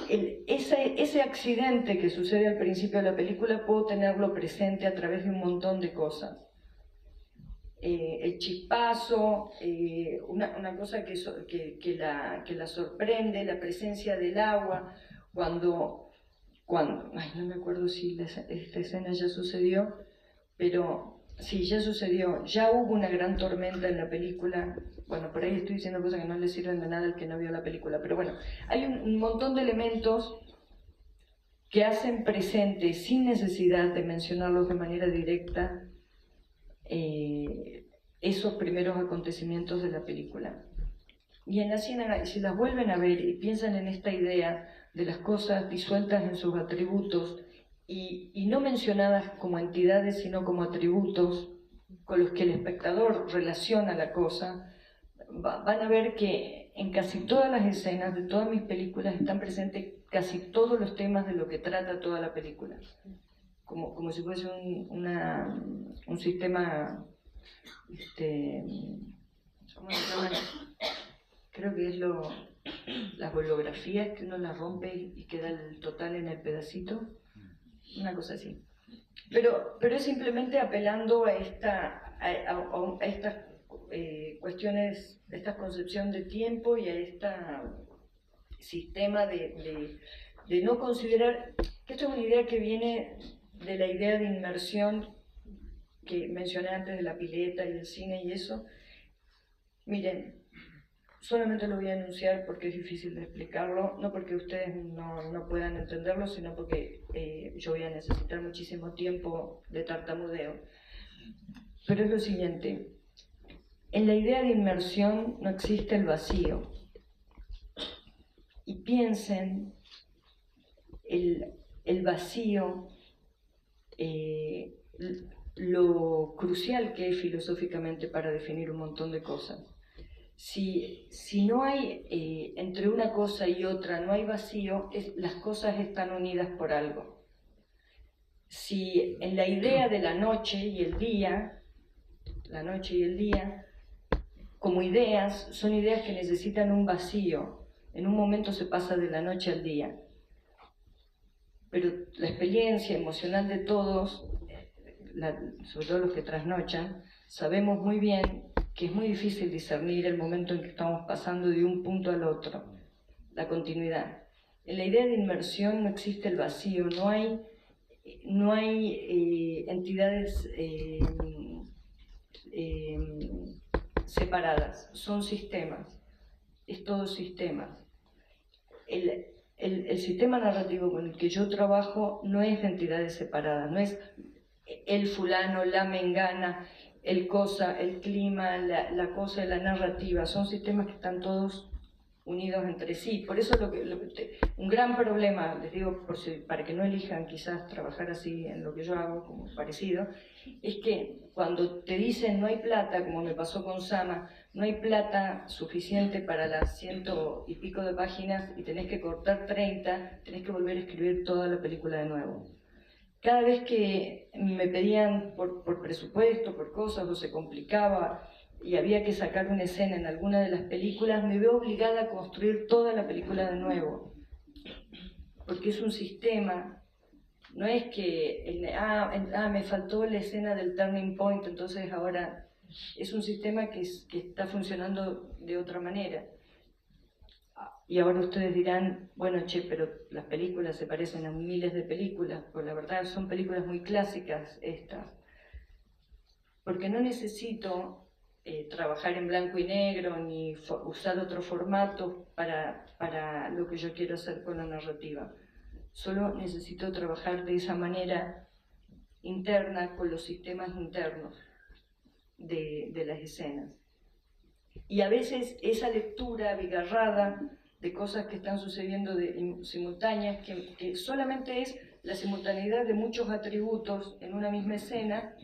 ese accidente que sucede al principio de la película puedo tenerlo presente a través de un montón de cosas. El chispazo, una cosa que la sorprende, la presencia del agua, cuando ay, no me acuerdo si esta escena ya sucedió, pero sí, ya sucedió, ya hubo una gran tormenta en la película. Bueno, por ahí estoy diciendo cosas que no le sirven de nada al que no vio la película, pero bueno, hay un montón de elementos que hacen presente, sin necesidad de mencionarlos de manera directa, esos primeros acontecimientos de la película. Y en La Ciénaga, si las vuelven a ver y piensan en esta idea de las cosas disueltas en sus atributos y no mencionadas como entidades, sino como atributos con los que el espectador relaciona la cosa, van a ver que en casi todas las escenas de todas mis películas están presentes casi todos los temas de lo que trata toda la película. Como si fuese un sistema, ¿cómo se llama? Creo que es las holografías, que uno las rompe y queda el total en el pedacito, una cosa así. Pero es simplemente apelando a estas cuestiones, a esta concepción de tiempo y a este sistema de no considerar, que esto es una idea que viene de la idea de inmersión que mencioné antes, de la pileta y el cine y eso. Miren, solamente lo voy a enunciar porque es difícil de explicarlo, no porque ustedes no puedan entenderlo, sino porque yo voy a necesitar muchísimo tiempo de tartamudeo. Pero es lo siguiente: en la idea de inmersión no existe el vacío. Y piensen el vacío, lo crucial que es filosóficamente para definir un montón de cosas. Si no hay, entre una cosa y otra, no hay vacío, las cosas están unidas por algo. Si en la idea de la noche y el día, como ideas, son ideas que necesitan un vacío, en un momento se pasa de la noche al día. Pero la experiencia emocional de todos, sobre todo los que trasnochan, sabemos muy bien que es muy difícil discernir el momento en que estamos pasando de un punto al otro, la continuidad. En la idea de inmersión no existe el vacío, no hay entidades separadas, son sistemas, es todo sistemas. El sistema narrativo con el que yo trabajo no es de entidades separadas, no es el fulano, la mengana, el cosa, el clima, la cosa, la narrativa, son sistemas que están todos unidos entre sí. Por eso un gran problema, les digo, para que no elijan quizás trabajar así en lo que yo hago, como parecido, es que cuando te dicen no hay plata, como me pasó con Sama, no hay plata suficiente para las 100 y pico de páginas y tenés que cortar 30, tenés que volver a escribir toda la película de nuevo. Cada vez que me pedían por presupuesto, por cosas, o se complicaba y había que sacar una escena en alguna de las películas, me veo obligada a construir toda la película de nuevo, porque es un sistema No es que, me faltó la escena del turning point, entonces ahora es un sistema que está funcionando de otra manera. Y ahora ustedes dirán, bueno, che, pero las películas se parecen a miles de películas, pues la verdad son películas muy clásicas estas. Porque no necesito trabajar en blanco y negro ni usar otro formato para lo que yo quiero hacer con la narrativa. Solo necesito trabajar de esa manera interna con los sistemas internos de las escenas. Y a veces esa lectura abigarrada de cosas que están sucediendo simultáneas, que solamente es la simultaneidad de muchos atributos en una misma escena,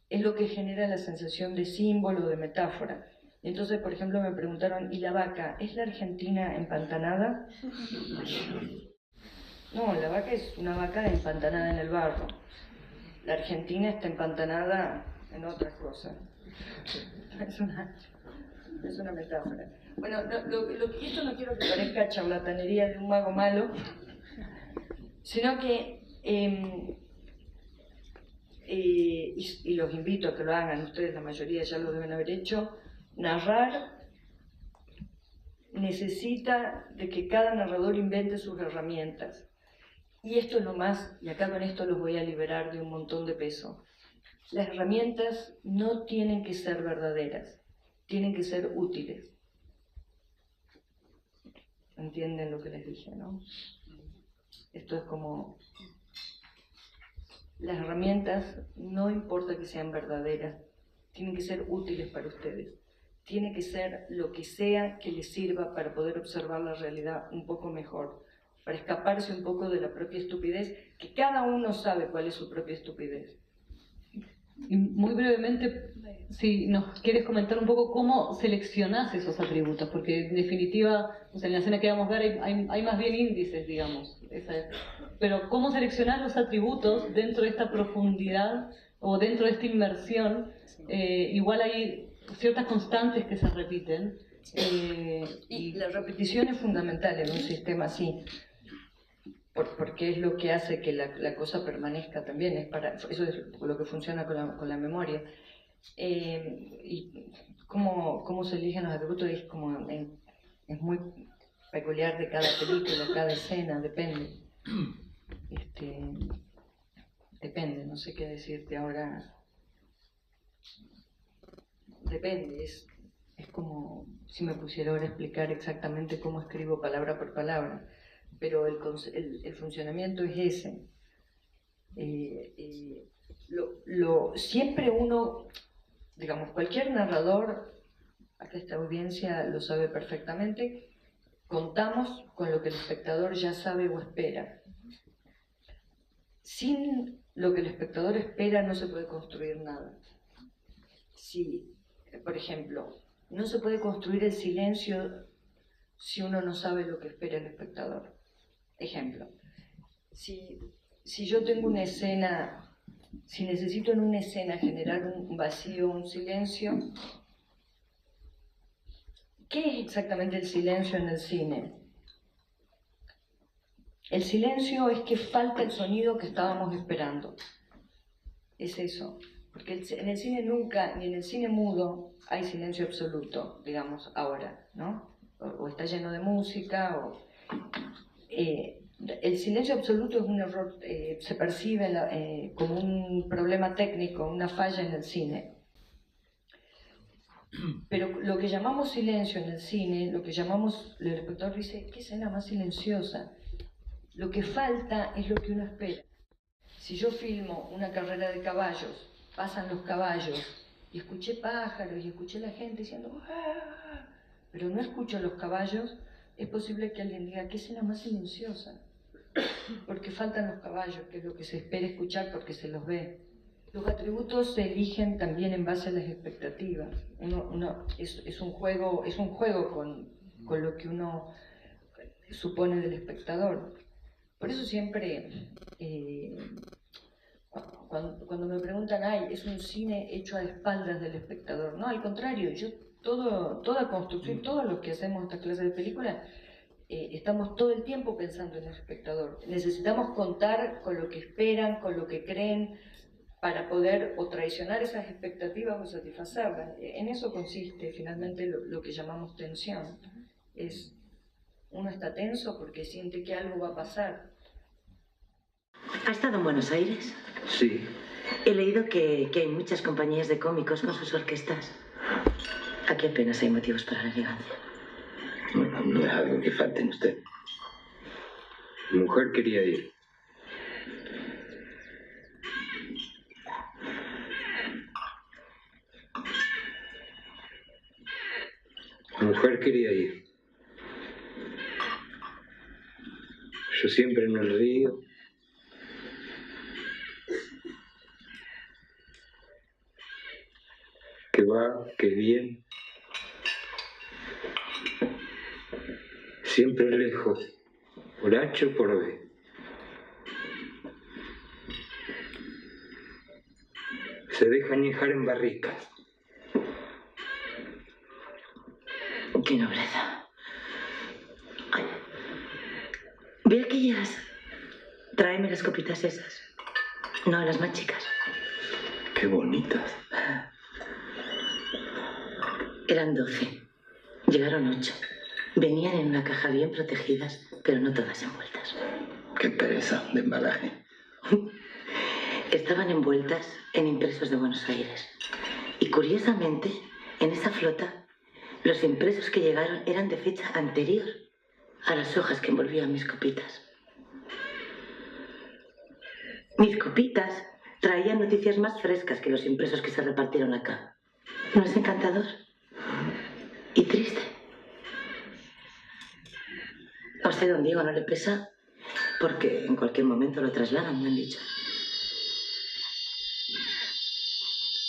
es lo que genera la sensación de símbolo, de metáfora. Entonces, por ejemplo, me preguntaron, ¿y la vaca? ¿Es la Argentina empantanada? No, la vaca es una vaca empantanada en el barro. La Argentina está empantanada en otras cosas. Es una metáfora. Bueno, esto no quiero que parezca charlatanería de un mago malo, sino que, y los invito a que lo hagan, ustedes la mayoría ya lo deben haber hecho, narrar necesita de que cada narrador invente sus herramientas. Y esto es lo más, y acá con esto los voy a liberar de un montón de peso. Las herramientas no tienen que ser verdaderas, tienen que ser útiles. ¿Entienden lo que les dije, no? Esto es como... Las herramientas no importa que sean verdaderas, tienen que ser útiles para ustedes. Tiene que ser lo que sea que les sirva para poder observar la realidad un poco mejor, para escaparse un poco de la propia estupidez, que cada uno sabe cuál es su propia estupidez. Y muy brevemente, si nos quieres comentar un poco cómo seleccionás esos atributos, porque en definitiva, o sea, en la escena que vamos a ver hay más bien índices, digamos. Pero cómo seleccionás los atributos dentro de esta profundidad o dentro de esta inmersión, igual hay ciertas constantes que se repiten. Y la repetición es fundamental en un sistema así. Porque es lo que hace que la cosa permanezca también, eso es lo que funciona con la memoria. Y cómo se eligen los atributos es muy peculiar de cada película, cada escena, depende. Depende, no sé qué decirte ahora. Depende, es como si me pusiera ahora a explicar exactamente cómo escribo palabra por palabra. Pero el funcionamiento es ese. Siempre uno, digamos, cualquier narrador, acá esta audiencia lo sabe perfectamente, contamos con lo que el espectador ya sabe o espera. Sin lo que el espectador espera no se puede construir nada. Si, por ejemplo, no se puede construir el silencio si uno no sabe lo que espera el espectador. Ejemplo, si yo tengo una escena, si necesito en una escena generar un vacío, un silencio, ¿qué es exactamente el silencio en el cine? El silencio es que falta el sonido que estábamos esperando. Es eso. Porque en el cine nunca, ni en el cine mudo, hay silencio absoluto, digamos, ahora, ¿no? O está lleno de música, el silencio absoluto es un error, se percibe como un problema técnico, una falla en el cine. Pero lo que llamamos silencio en el cine, el espectador dice, ¿qué escena más silenciosa? Lo que falta es lo que uno espera. Si yo filmo una carrera de caballos, pasan los caballos, y escuché pájaros, y escuché la gente diciendo, ¡ah! Pero no escucho los caballos, es posible que alguien diga, ¿qué escena más silenciosa? Porque faltan los caballos, que es lo que se espera escuchar porque se los ve. Los atributos se eligen también en base a las expectativas. Es un juego con lo que uno supone del espectador. Por eso siempre, cuando me preguntan, es un cine hecho a espaldas del espectador. No, al contrario, toda construcción, todo lo que hacemos en esta clase de películas, estamos todo el tiempo pensando en el espectador. Necesitamos contar con lo que esperan, con lo que creen, para poder o traicionar esas expectativas o satisfacerlas. En eso consiste finalmente lo que llamamos tensión. Uno está tenso porque siente que algo va a pasar. ¿Ha estado en Buenos Aires? Sí. He leído que hay muchas compañías de cómicos con sus orquestas. Aquí apenas hay motivos para la elegancia. Bueno, no es algo que falte en usted. Mi mujer quería ir. Mi mujer quería ir. Yo siempre en el río. Que va, que viene. Siempre lejos, por H o por B. Se deja añejar en barricas. ¡Qué nobleza! Ay. Ve aquellas. Tráeme las copitas esas. No, las más chicas. ¡Qué bonitas! Eran 12. Llegaron 8. Venían en una caja bien protegidas, pero no todas envueltas. ¡Qué pereza de embalaje! Estaban envueltas en impresos de Buenos Aires. Y curiosamente, en esa flota, los impresos que llegaron eran de fecha anterior a las hojas que envolvían mis copitas. Mis copitas traían noticias más frescas que los impresos que se repartieron acá. ¿No es encantador? Y triste. A usted, don Diego, no le pesa porque en cualquier momento lo trasladan, me han dicho.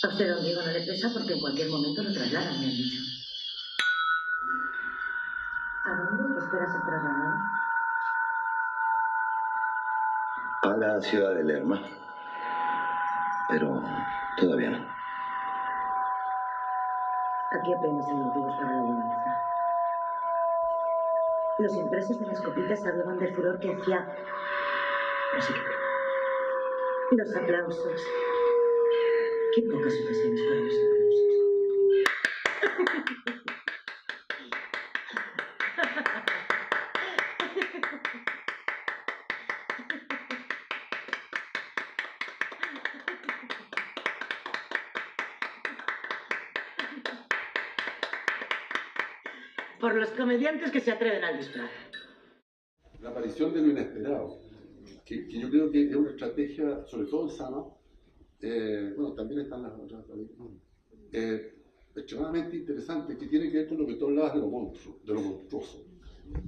A usted, don Diego, no le pesa porque en cualquier momento lo trasladan, me han dicho. ¿A dónde espera ser trasladado? A la ciudad de Lerma. Pero todavía no. Aquí apenas hay motivos para la venganza. Los impresos de las copitas hablaban del furor que hacía. No sé qué. Los aplausos. Qué pocas ocasiones fueron los aplausos. Por los comediantes que se atreven al disfraz. La aparición de lo inesperado, que yo creo que es una estrategia, sobre todo en Sama, bueno, también están las otras, extremadamente interesante, que tiene que ver con lo que tú hablabas de lo monstruoso.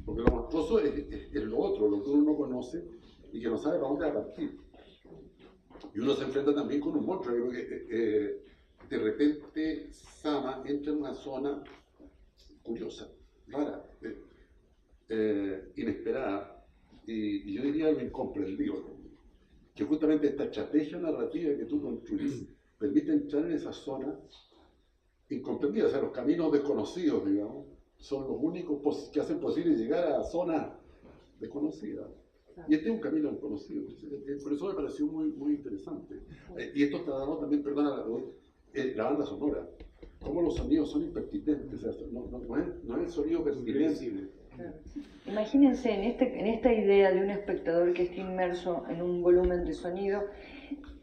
Porque lo monstruoso es lo otro, lo que uno no conoce y que no sabe para dónde va a partir. Y uno se enfrenta también con un monstruo. Yo creo que de repente Sama entra en una zona curiosa, rara, inesperada, y yo diría lo incomprendido, que justamente esta estrategia narrativa que tú construís permite entrar en esa zona incomprendida. O sea, los caminos desconocidos, digamos, son los únicos que hacen posible llegar a zonas desconocidas. Y este es un camino desconocido, por eso me pareció muy, muy interesante. Y esto está dado también, perdona, la banda sonora. Cómo los sonidos son impertinentes, o sea, no es el sonido pertinente. Imagínense en esta idea de un espectador que está inmerso en un volumen de sonido,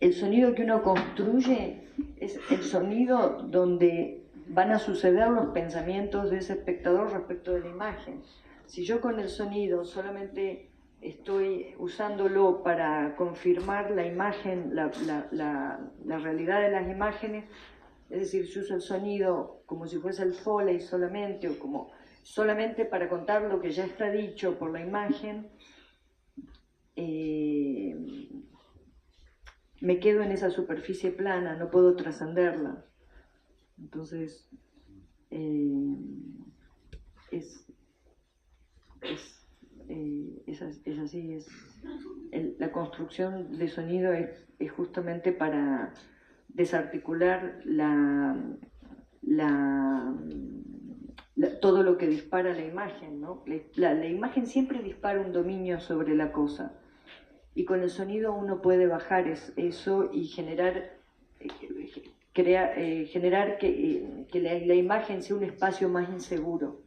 el sonido que uno construye es el sonido donde van a suceder los pensamientos de ese espectador respecto de la imagen. Si yo con el sonido solamente estoy usándolo para confirmar la imagen, la realidad de las imágenes, es decir, yo uso el sonido como si fuese el Foley solamente, o como solamente para contar lo que ya está dicho por la imagen, me quedo en esa superficie plana, no puedo trascenderla. Entonces, es así, la construcción de sonido es justamente para desarticular todo lo que dispara la imagen, ¿no? La imagen siempre dispara un dominio sobre la cosa, y con el sonido uno puede bajar eso y generar que la imagen sea un espacio más inseguro.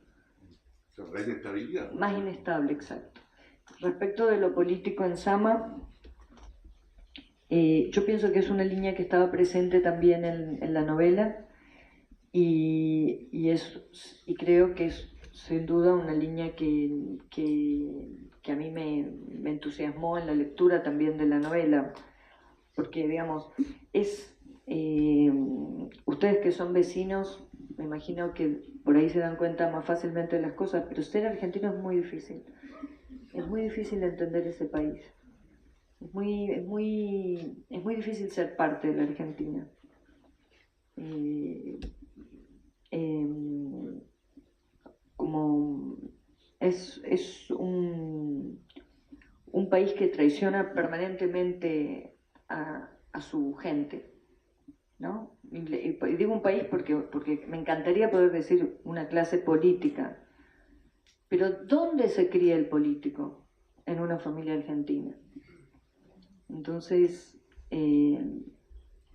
La inestabilidad. Más inestable, exacto. Respecto de lo político en Sama, yo pienso que es una línea que estaba presente también en la novela y creo que es sin duda una línea que a mí me entusiasmó en la lectura también de la novela, porque digamos, ustedes que son vecinos, me imagino que por ahí se dan cuenta más fácilmente de las cosas, pero ser argentino es muy difícil. Es muy difícil entender ese país. Es muy difícil ser parte de la Argentina. Como es un país que traiciona permanentemente a su gente, ¿no? Y digo un país porque me encantaría poder decir una clase política, pero ¿dónde se cría el político? En una familia argentina. Entonces,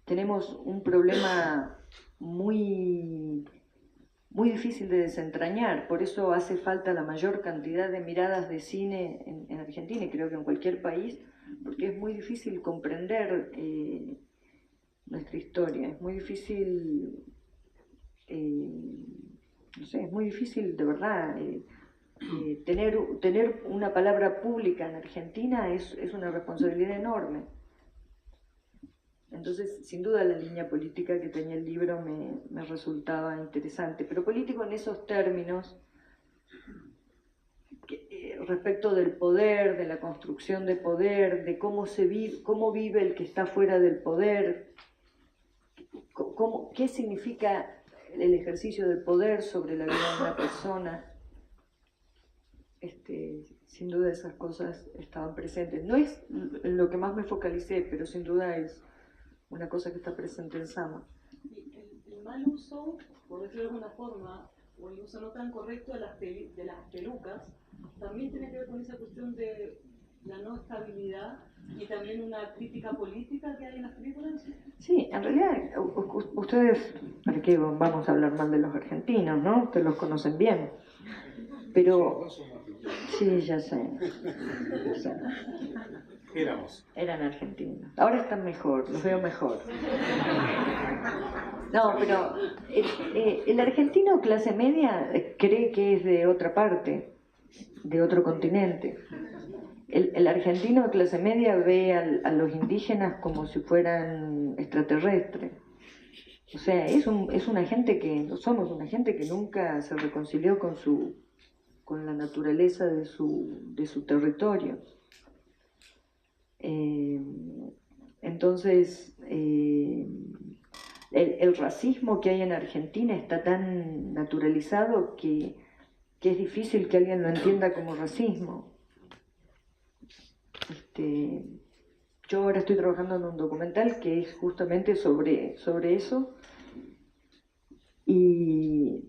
tenemos un problema muy difícil de desentrañar, por eso hace falta la mayor cantidad de miradas de cine en Argentina, y creo que en cualquier país, porque es muy difícil comprender nuestra historia, es muy difícil, no sé, es muy difícil de verdad. Tener una palabra pública en Argentina es una responsabilidad enorme. Entonces, sin duda la línea política que tenía el libro me resultaba interesante, pero político en esos términos, respecto del poder, de la construcción de poder, de cómo vive el que está fuera del poder, qué significa el ejercicio del poder sobre la vida de una persona. Sin duda esas cosas estaban presentes. No es en lo que más me focalicé, pero sin duda es una cosa que está presente en Sama. El mal uso, por decirlo de alguna forma, o el uso no tan correcto de las pelucas, también tiene que ver con esa cuestión de la no estabilidad y también una crítica política que hay en las películas. Sí, en realidad, ustedes, ¿para qué vamos a hablar mal de los argentinos, no? Ustedes los conocen bien. Pero, sí, ya sé. Eran argentinos. Ahora están mejor, los veo mejor. No, pero el argentino clase media cree que es de otra parte, de otro continente. El argentino de clase media ve a los indígenas como si fueran extraterrestres. O sea, somos una gente que nunca se reconcilió con la naturaleza de su territorio. Entonces, el racismo que hay en Argentina está tan naturalizado que es difícil que alguien lo entienda como racismo. Yo ahora estoy trabajando en un documental que es justamente sobre eso, y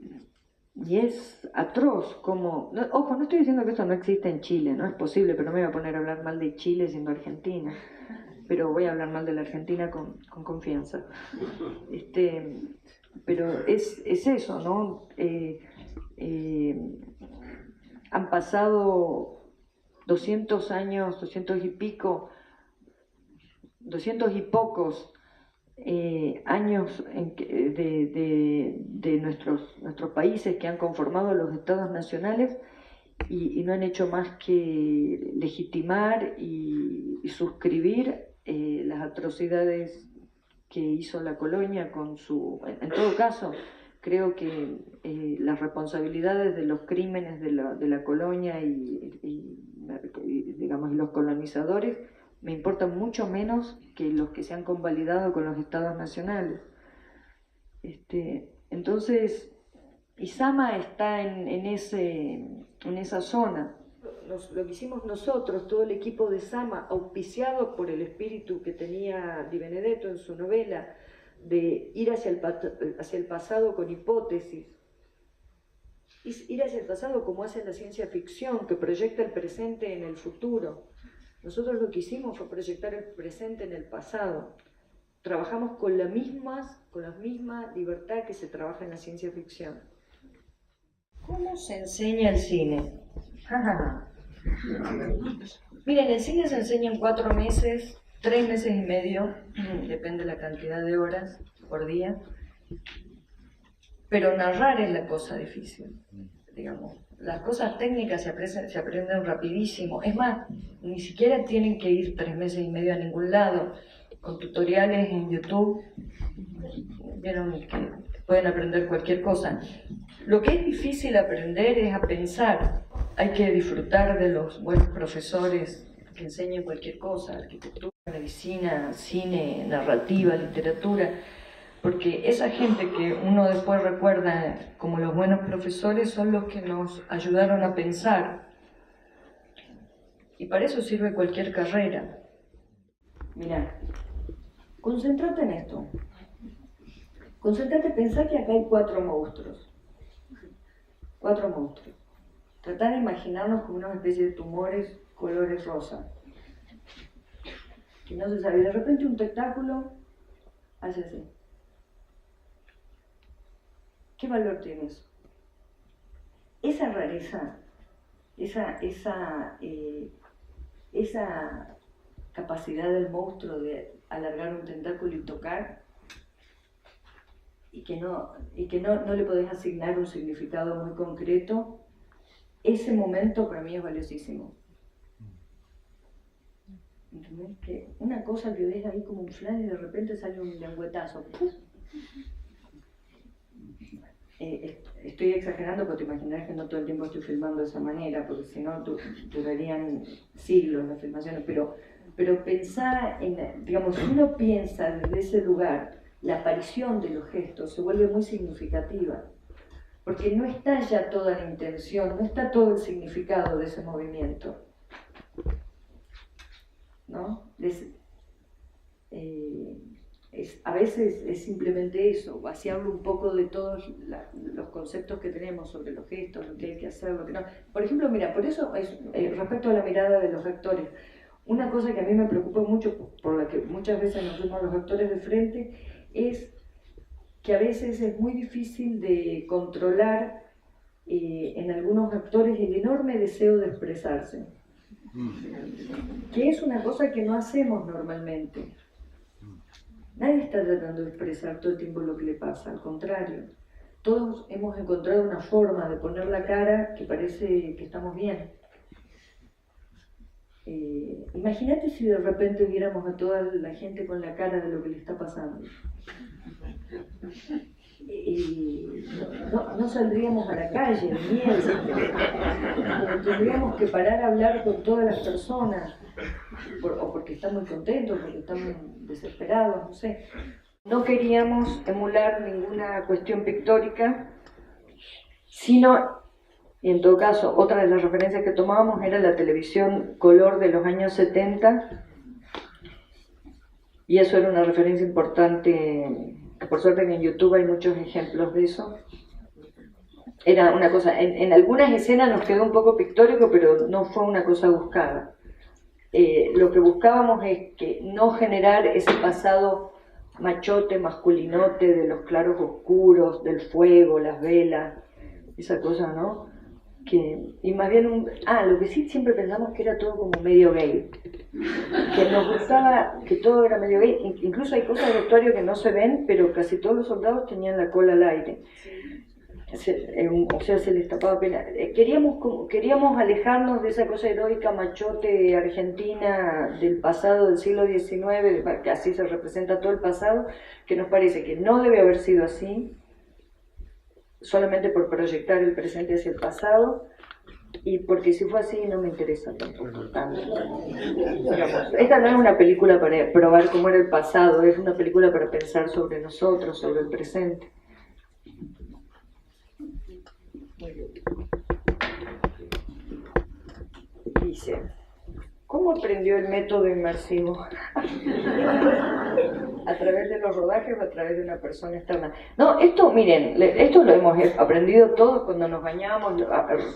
es atroz como... ojo, no estoy diciendo que esto no existe en Chile, no es posible, pero no me voy a poner a hablar mal de Chile siendo Argentina, pero voy a hablar mal de la Argentina con confianza. Pero es eso, ¿no? Han pasado 200 años, 200 y pico, 200 y pocos años de nuestros países que han conformado los estados nacionales y no han hecho más que legitimar y suscribir las atrocidades que hizo la colonia con en todo caso, creo que las responsabilidades de los crímenes de la colonia y los colonizadores me importan mucho menos que los que se han convalidado con los estados nacionales. Entonces, Sama está en esa zona. Lo que hicimos nosotros, todo el equipo de Sama, auspiciado por el espíritu que tenía Di Benedetto en su novela, de ir hacia el pasado con hipótesis, es ir hacia el pasado como hace la ciencia ficción, que proyecta el presente en el futuro. Nosotros lo que hicimos fue proyectar el presente en el pasado. Trabajamos con la misma libertad que se trabaja en la ciencia ficción. ¿Cómo se enseña el cine? Miren, el cine se enseña en 4 meses, 3 meses y medio, depende de la cantidad de horas por día, pero narrar es la cosa difícil, digamos. Las cosas técnicas se aprenden rapidísimo, es más, ni siquiera tienen que ir 3 meses y medio a ningún lado, con tutoriales en YouTube, vieron que pueden aprender cualquier cosa. Lo que es difícil aprender es a pensar. Hay que disfrutar de los buenos profesores que enseñan cualquier cosa, arquitectura, medicina, cine, narrativa, literatura, porque esa gente que uno después recuerda como los buenos profesores son los que nos ayudaron a pensar. Y para eso sirve cualquier carrera. Mirá, concéntrate en esto. Concéntrate, pensá que acá hay 4 monstruos. 4 monstruos. Tratá de imaginarnos como una especie de tumores colores rosa. Que no se sabe. De repente un tentáculo hace así. ¿Qué valor tiene eso? Esa rareza, esa capacidad del monstruo de alargar un tentáculo y tocar, y que no le podés asignar un significado muy concreto, ese momento para mí es valiosísimo. ¿Entendés? Que una cosa que ves ahí como un flan y de repente sale un lengüetazo. Estoy exagerando porque te imaginarás que no todo el tiempo estoy filmando de esa manera, porque si no durarían siglos las filmaciones, pero pensar en, digamos, si uno piensa desde ese lugar, la aparición de los gestos se vuelve muy significativa, porque no está ya toda la intención, no está todo el significado de ese movimiento, ¿no? A veces es simplemente eso, vaciarlo un poco de todos los conceptos que tenemos sobre los gestos, lo que hay que hacer, lo que no. Por ejemplo, mira, por eso respecto a la mirada de los actores, una cosa que a mí me preocupa mucho, por la que muchas veces nos vemos los actores de frente, es que a veces es muy difícil de controlar en algunos actores el enorme deseo de expresarse, que es una cosa que no hacemos normalmente. Nadie está tratando de expresar todo el tiempo lo que le pasa, al contrario. Todos hemos encontrado una forma de poner la cara que parece que estamos bien. Imagínate si de repente viéramos a toda la gente con la cara de lo que le está pasando. No saldríamos a la calle, de miedo. Tendríamos que parar a hablar con todas las personas, o porque están muy contentos, porque están desesperados, no sé. No queríamos emular ninguna cuestión pictórica, sino, y en todo caso, otra de las referencias que tomábamos era la televisión color de los años 70, y eso era una referencia importante. Por suerte que en YouTube hay muchos ejemplos de eso. Era una cosa, en algunas escenas nos quedó un poco pictórico, pero no fue una cosa buscada. Lo que buscábamos es que no generar ese pasado machote, masculinote de los claros oscuros, del fuego, las velas, esa cosa, ¿no? Y más bien, lo que sí siempre pensamos que era todo como medio gay, que nos gustaba que todo era medio gay, incluso hay cosas de vestuario que no se ven, pero casi todos los soldados tenían la cola al aire, o sea, se les tapaba pena. Queríamos alejarnos de esa cosa heroica machote argentina del pasado del siglo XIX, que así se representa todo el pasado, que nos parece que no debe haber sido así, solamente por proyectar el presente hacia el pasado, y porque si fue así no me interesa tampoco tanto. Esta no es una película para probar cómo era el pasado, es una película para pensar sobre nosotros, sobre el presente. Dice, ¿cómo aprendió el método inmersivo? a través de los rodajes o a través de una persona externa. No, esto, miren, esto lo hemos aprendido todos cuando nos bañábamos.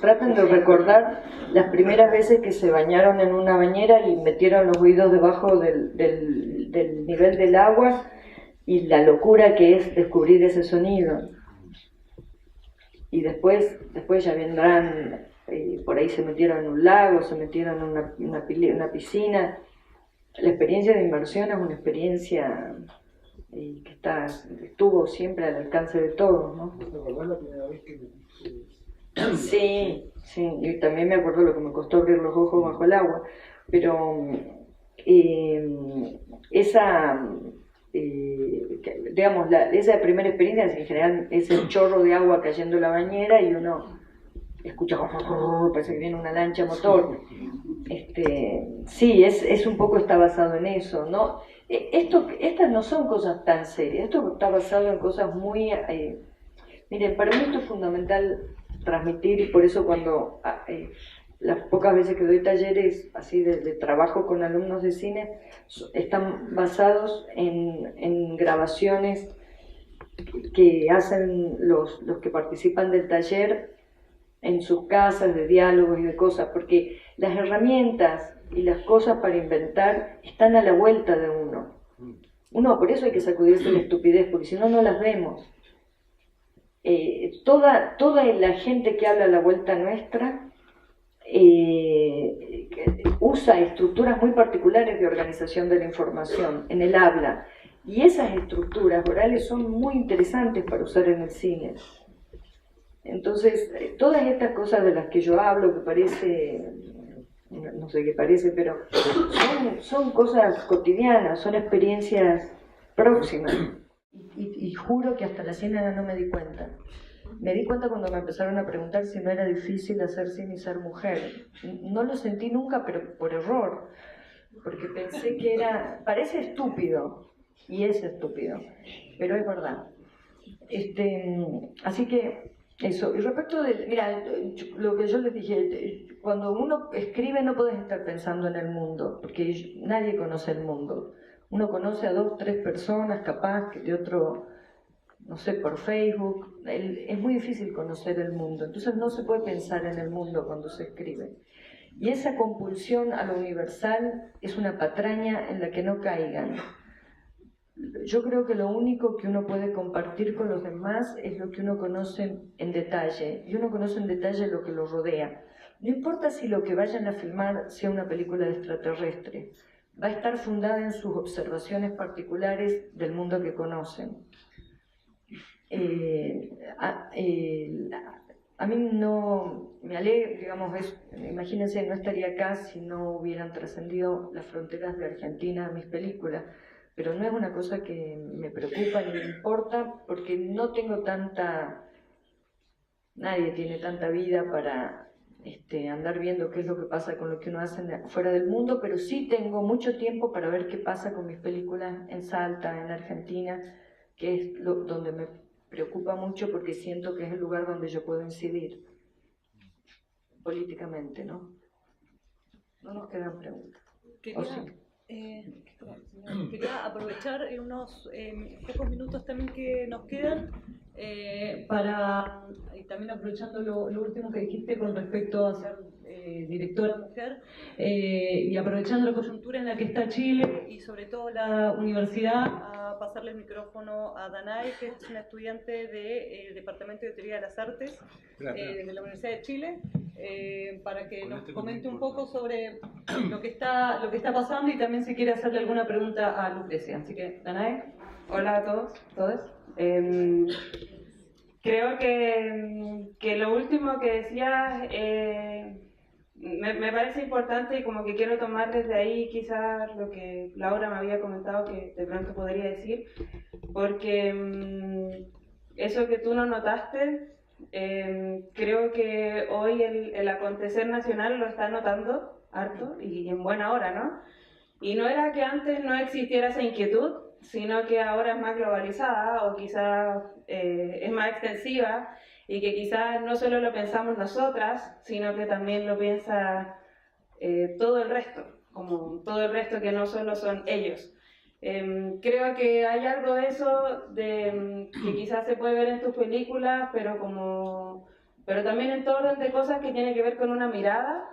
Traten de recordar las primeras veces que se bañaron en una bañera y metieron los oídos debajo del nivel del agua y la locura que es descubrir ese sonido. Y después ya vendrán, por ahí se metieron en un lago, se metieron en una piscina. La experiencia de inmersión es una experiencia que estuvo siempre al alcance de todos, ¿no? ¿Te acordás la primera vez que Sí, y también me acuerdo lo que me costó abrir los ojos bajo el agua, pero digamos, esa primera experiencia en general es el chorro de agua cayendo en la bañera y uno escucha, parece que viene una lancha motor. Sí, es un poco está basado en eso, ¿no? Estas no son cosas tan serias, esto está basado en cosas muy... miren, para mí esto es fundamental transmitir, y por eso cuando las pocas veces que doy talleres así de trabajo con alumnos de cine, están basados en grabaciones que hacen los que participan del taller en sus casas, de diálogos y de cosas, porque las herramientas y las cosas para inventar están a la vuelta de uno. Por eso hay que sacudirse la estupidez, porque si no, no las vemos. Toda la gente que habla a la vuelta nuestra usa estructuras muy particulares de organización de la información en el habla, y esas estructuras orales son muy interesantes para usar en el cine. Entonces, todas estas cosas de las que yo hablo, que parece, no sé qué parece, pero son cosas cotidianas, son experiencias próximas. Y juro que hasta la cena no me di cuenta. Me di cuenta cuando me empezaron a preguntar si no era difícil hacer cine y ser mujer. No lo sentí nunca, pero por error, porque pensé que parece estúpido, y es estúpido, pero es verdad. Así que eso. Y respecto mira, lo que yo les dije, cuando uno escribe no podés estar pensando en el mundo, porque nadie conoce el mundo. Uno conoce a 2, 3 personas, capaz que de otro, no sé, por Facebook. Es muy difícil conocer el mundo, entonces no se puede pensar en el mundo cuando se escribe. Y esa compulsión a lo universal es una patraña en la que no caigan. Yo creo que lo único que uno puede compartir con los demás es lo que uno conoce en detalle, y uno conoce en detalle lo que lo rodea. No importa si lo que vayan a filmar sea una película de extraterrestre, va a estar fundada en sus observaciones particulares del mundo que conocen. A mí no me alegra, digamos, imagínense, no estaría acá si no hubieran trascendido las fronteras de Argentina mis películas, pero no es una cosa que me preocupa ni me importa, porque no tengo nadie tiene tanta vida para andar viendo qué es lo que pasa con lo que uno hace fuera del mundo, pero sí tengo mucho tiempo para ver qué pasa con mis películas en Salta, en Argentina, que es donde me preocupa mucho, porque siento que es el lugar donde yo puedo incidir políticamente, ¿no? No nos quedan preguntas. Quería aprovechar en unos pocos minutos también que nos quedan y también aprovechando lo último que dijiste con respecto a ser directora mujer, y aprovechando la coyuntura en la que está Chile y sobre todo la universidad, a pasarle el micrófono a Danay, que es una estudiante del Departamento de Teoría de las Artes de la Universidad de Chile, para que nos comente un poco sobre lo que está pasando, y también si quiere hacerle alguna pregunta a Lucrecia. Así que, Danay. Hola a todos, todas. Creo que lo último que decías me parece importante, y como que quiero tomar desde ahí quizás lo que Laura me había comentado que de pronto podría decir, porque eso que tú no notaste, creo que hoy el acontecer nacional lo está notando harto y en buena hora, ¿no? Y no era que antes no existiera esa inquietud, sino que ahora es más globalizada, o quizás es más extensiva, y que quizás no solo lo pensamos nosotras, sino que también lo piensa todo el resto, como todo el resto que no solo son ellos. Creo que hay algo de eso que quizás se puede ver en tus películas, pero también en todo orden de cosas que tiene que ver con una mirada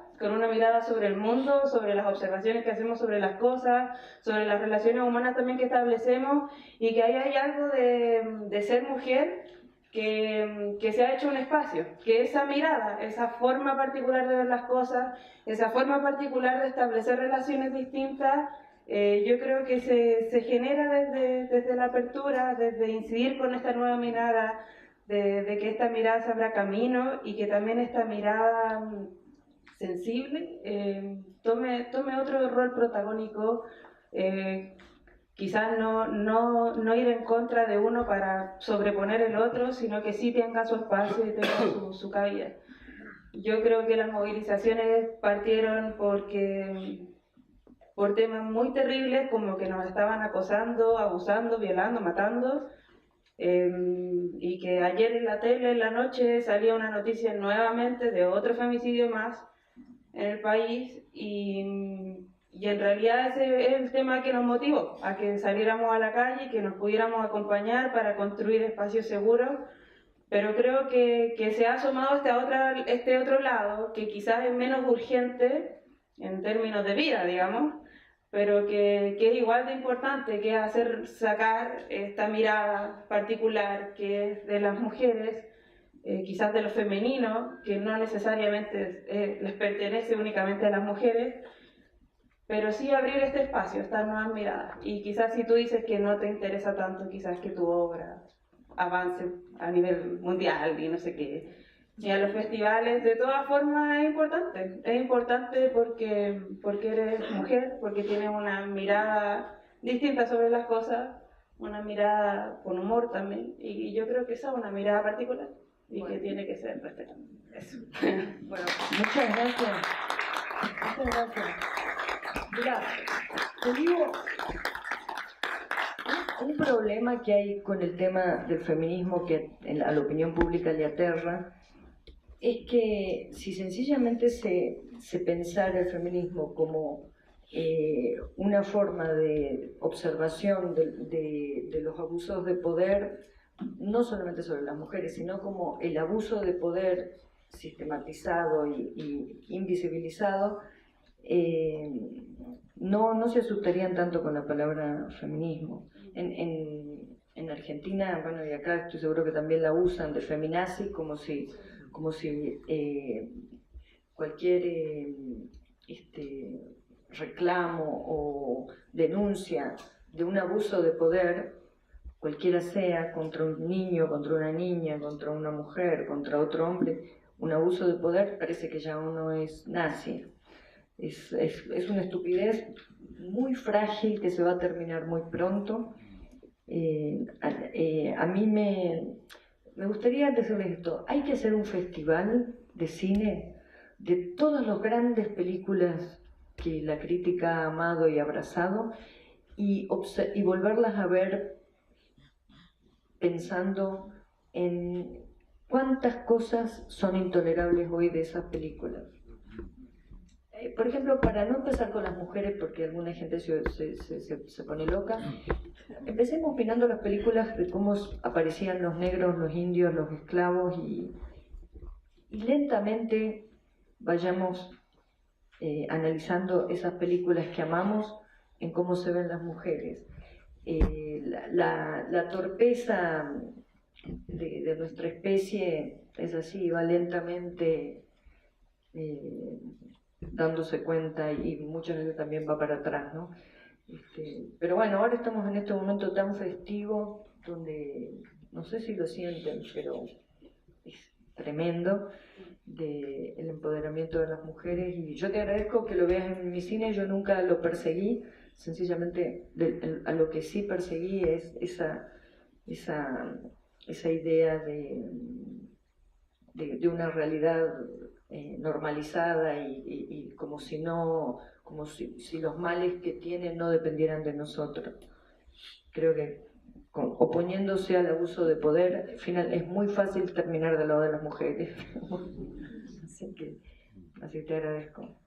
sobre el mundo, sobre las observaciones que hacemos sobre las cosas, sobre las relaciones humanas también que establecemos, y que ahí hay algo de ser mujer que se ha hecho un espacio, que esa mirada, esa forma particular de ver las cosas, esa forma particular de establecer relaciones distintas, yo creo que se genera desde la apertura, desde incidir con esta nueva mirada, de que esta mirada se abra camino y que también esta mirada sensible tome otro rol protagónico, quizás no ir en contra de uno para sobreponer el otro, sino que sí tenga su espacio y tenga su cabida. Yo creo que las movilizaciones partieron por temas muy terribles, como que nos estaban acosando, abusando, violando, matando, y que ayer en la tele, en la noche, salía una noticia nuevamente de otro femicidio más en el país, y en realidad ese es el tema que nos motivó a que saliéramos a la calle, que nos pudiéramos acompañar para construir espacios seguros. Pero creo que se ha asomado este otro lado, que quizás es menos urgente en términos de vida, digamos, pero que es igual de importante, que es sacar esta mirada particular que es de las mujeres, quizás de lo femenino, que no necesariamente les pertenece únicamente a las mujeres, pero sí abrir este espacio, estas nuevas miradas. Y quizás si tú dices que no te interesa tanto, quizás que tu obra avance a nivel mundial y no sé qué, y a los festivales, de todas formas es importante porque eres mujer, porque tienes una mirada distinta sobre las cosas, una mirada con humor también, y yo creo que esa es una mirada particular y que tiene que ser respetada. Eso. Bueno, muchas gracias. Muchas gracias. Mira, te digo, un problema que hay con el tema del feminismo que a la opinión pública le aterra es que si sencillamente se pensara el feminismo como una forma de observación de los abusos de poder, no solamente sobre las mujeres, sino como el abuso de poder sistematizado y invisibilizado, no se asustarían tanto con la palabra feminismo. En Argentina, bueno, y acá estoy seguro que también la usan, de feminazi, como si cualquier reclamo o denuncia de un abuso de poder, cualquiera sea, contra un niño, contra una niña, contra una mujer, contra otro hombre, un abuso de poder, parece que ya uno es nazi. Es una estupidez muy frágil que se va a terminar muy pronto. A mí me gustaría decirles esto: hay que hacer un festival de cine de todas las grandes películas que la crítica ha amado y abrazado, y volverlas a ver pensando en cuántas cosas son intolerables hoy de esas películas. Por ejemplo, para no empezar con las mujeres, porque alguna gente se pone loca, empecemos mirando las películas de cómo aparecían los negros, los indios, los esclavos, y lentamente vayamos analizando esas películas que amamos en cómo se ven las mujeres. La torpeza de nuestra especie es así, va lentamente dándose cuenta, y muchas veces también va para atrás, ¿no? Pero bueno, ahora estamos en este momento tan festivo donde, no sé si lo sienten, pero es tremendo, del empoderamiento de las mujeres, y yo te agradezco que lo veas en mi cine. Yo nunca lo perseguí, sencillamente a lo que sí perseguí es esa idea de una realidad normalizada, y como si los males que tienen no dependieran de nosotros. Creo que oponiéndose al abuso de poder, al final es muy fácil terminar del lado de las mujeres. Así te agradezco.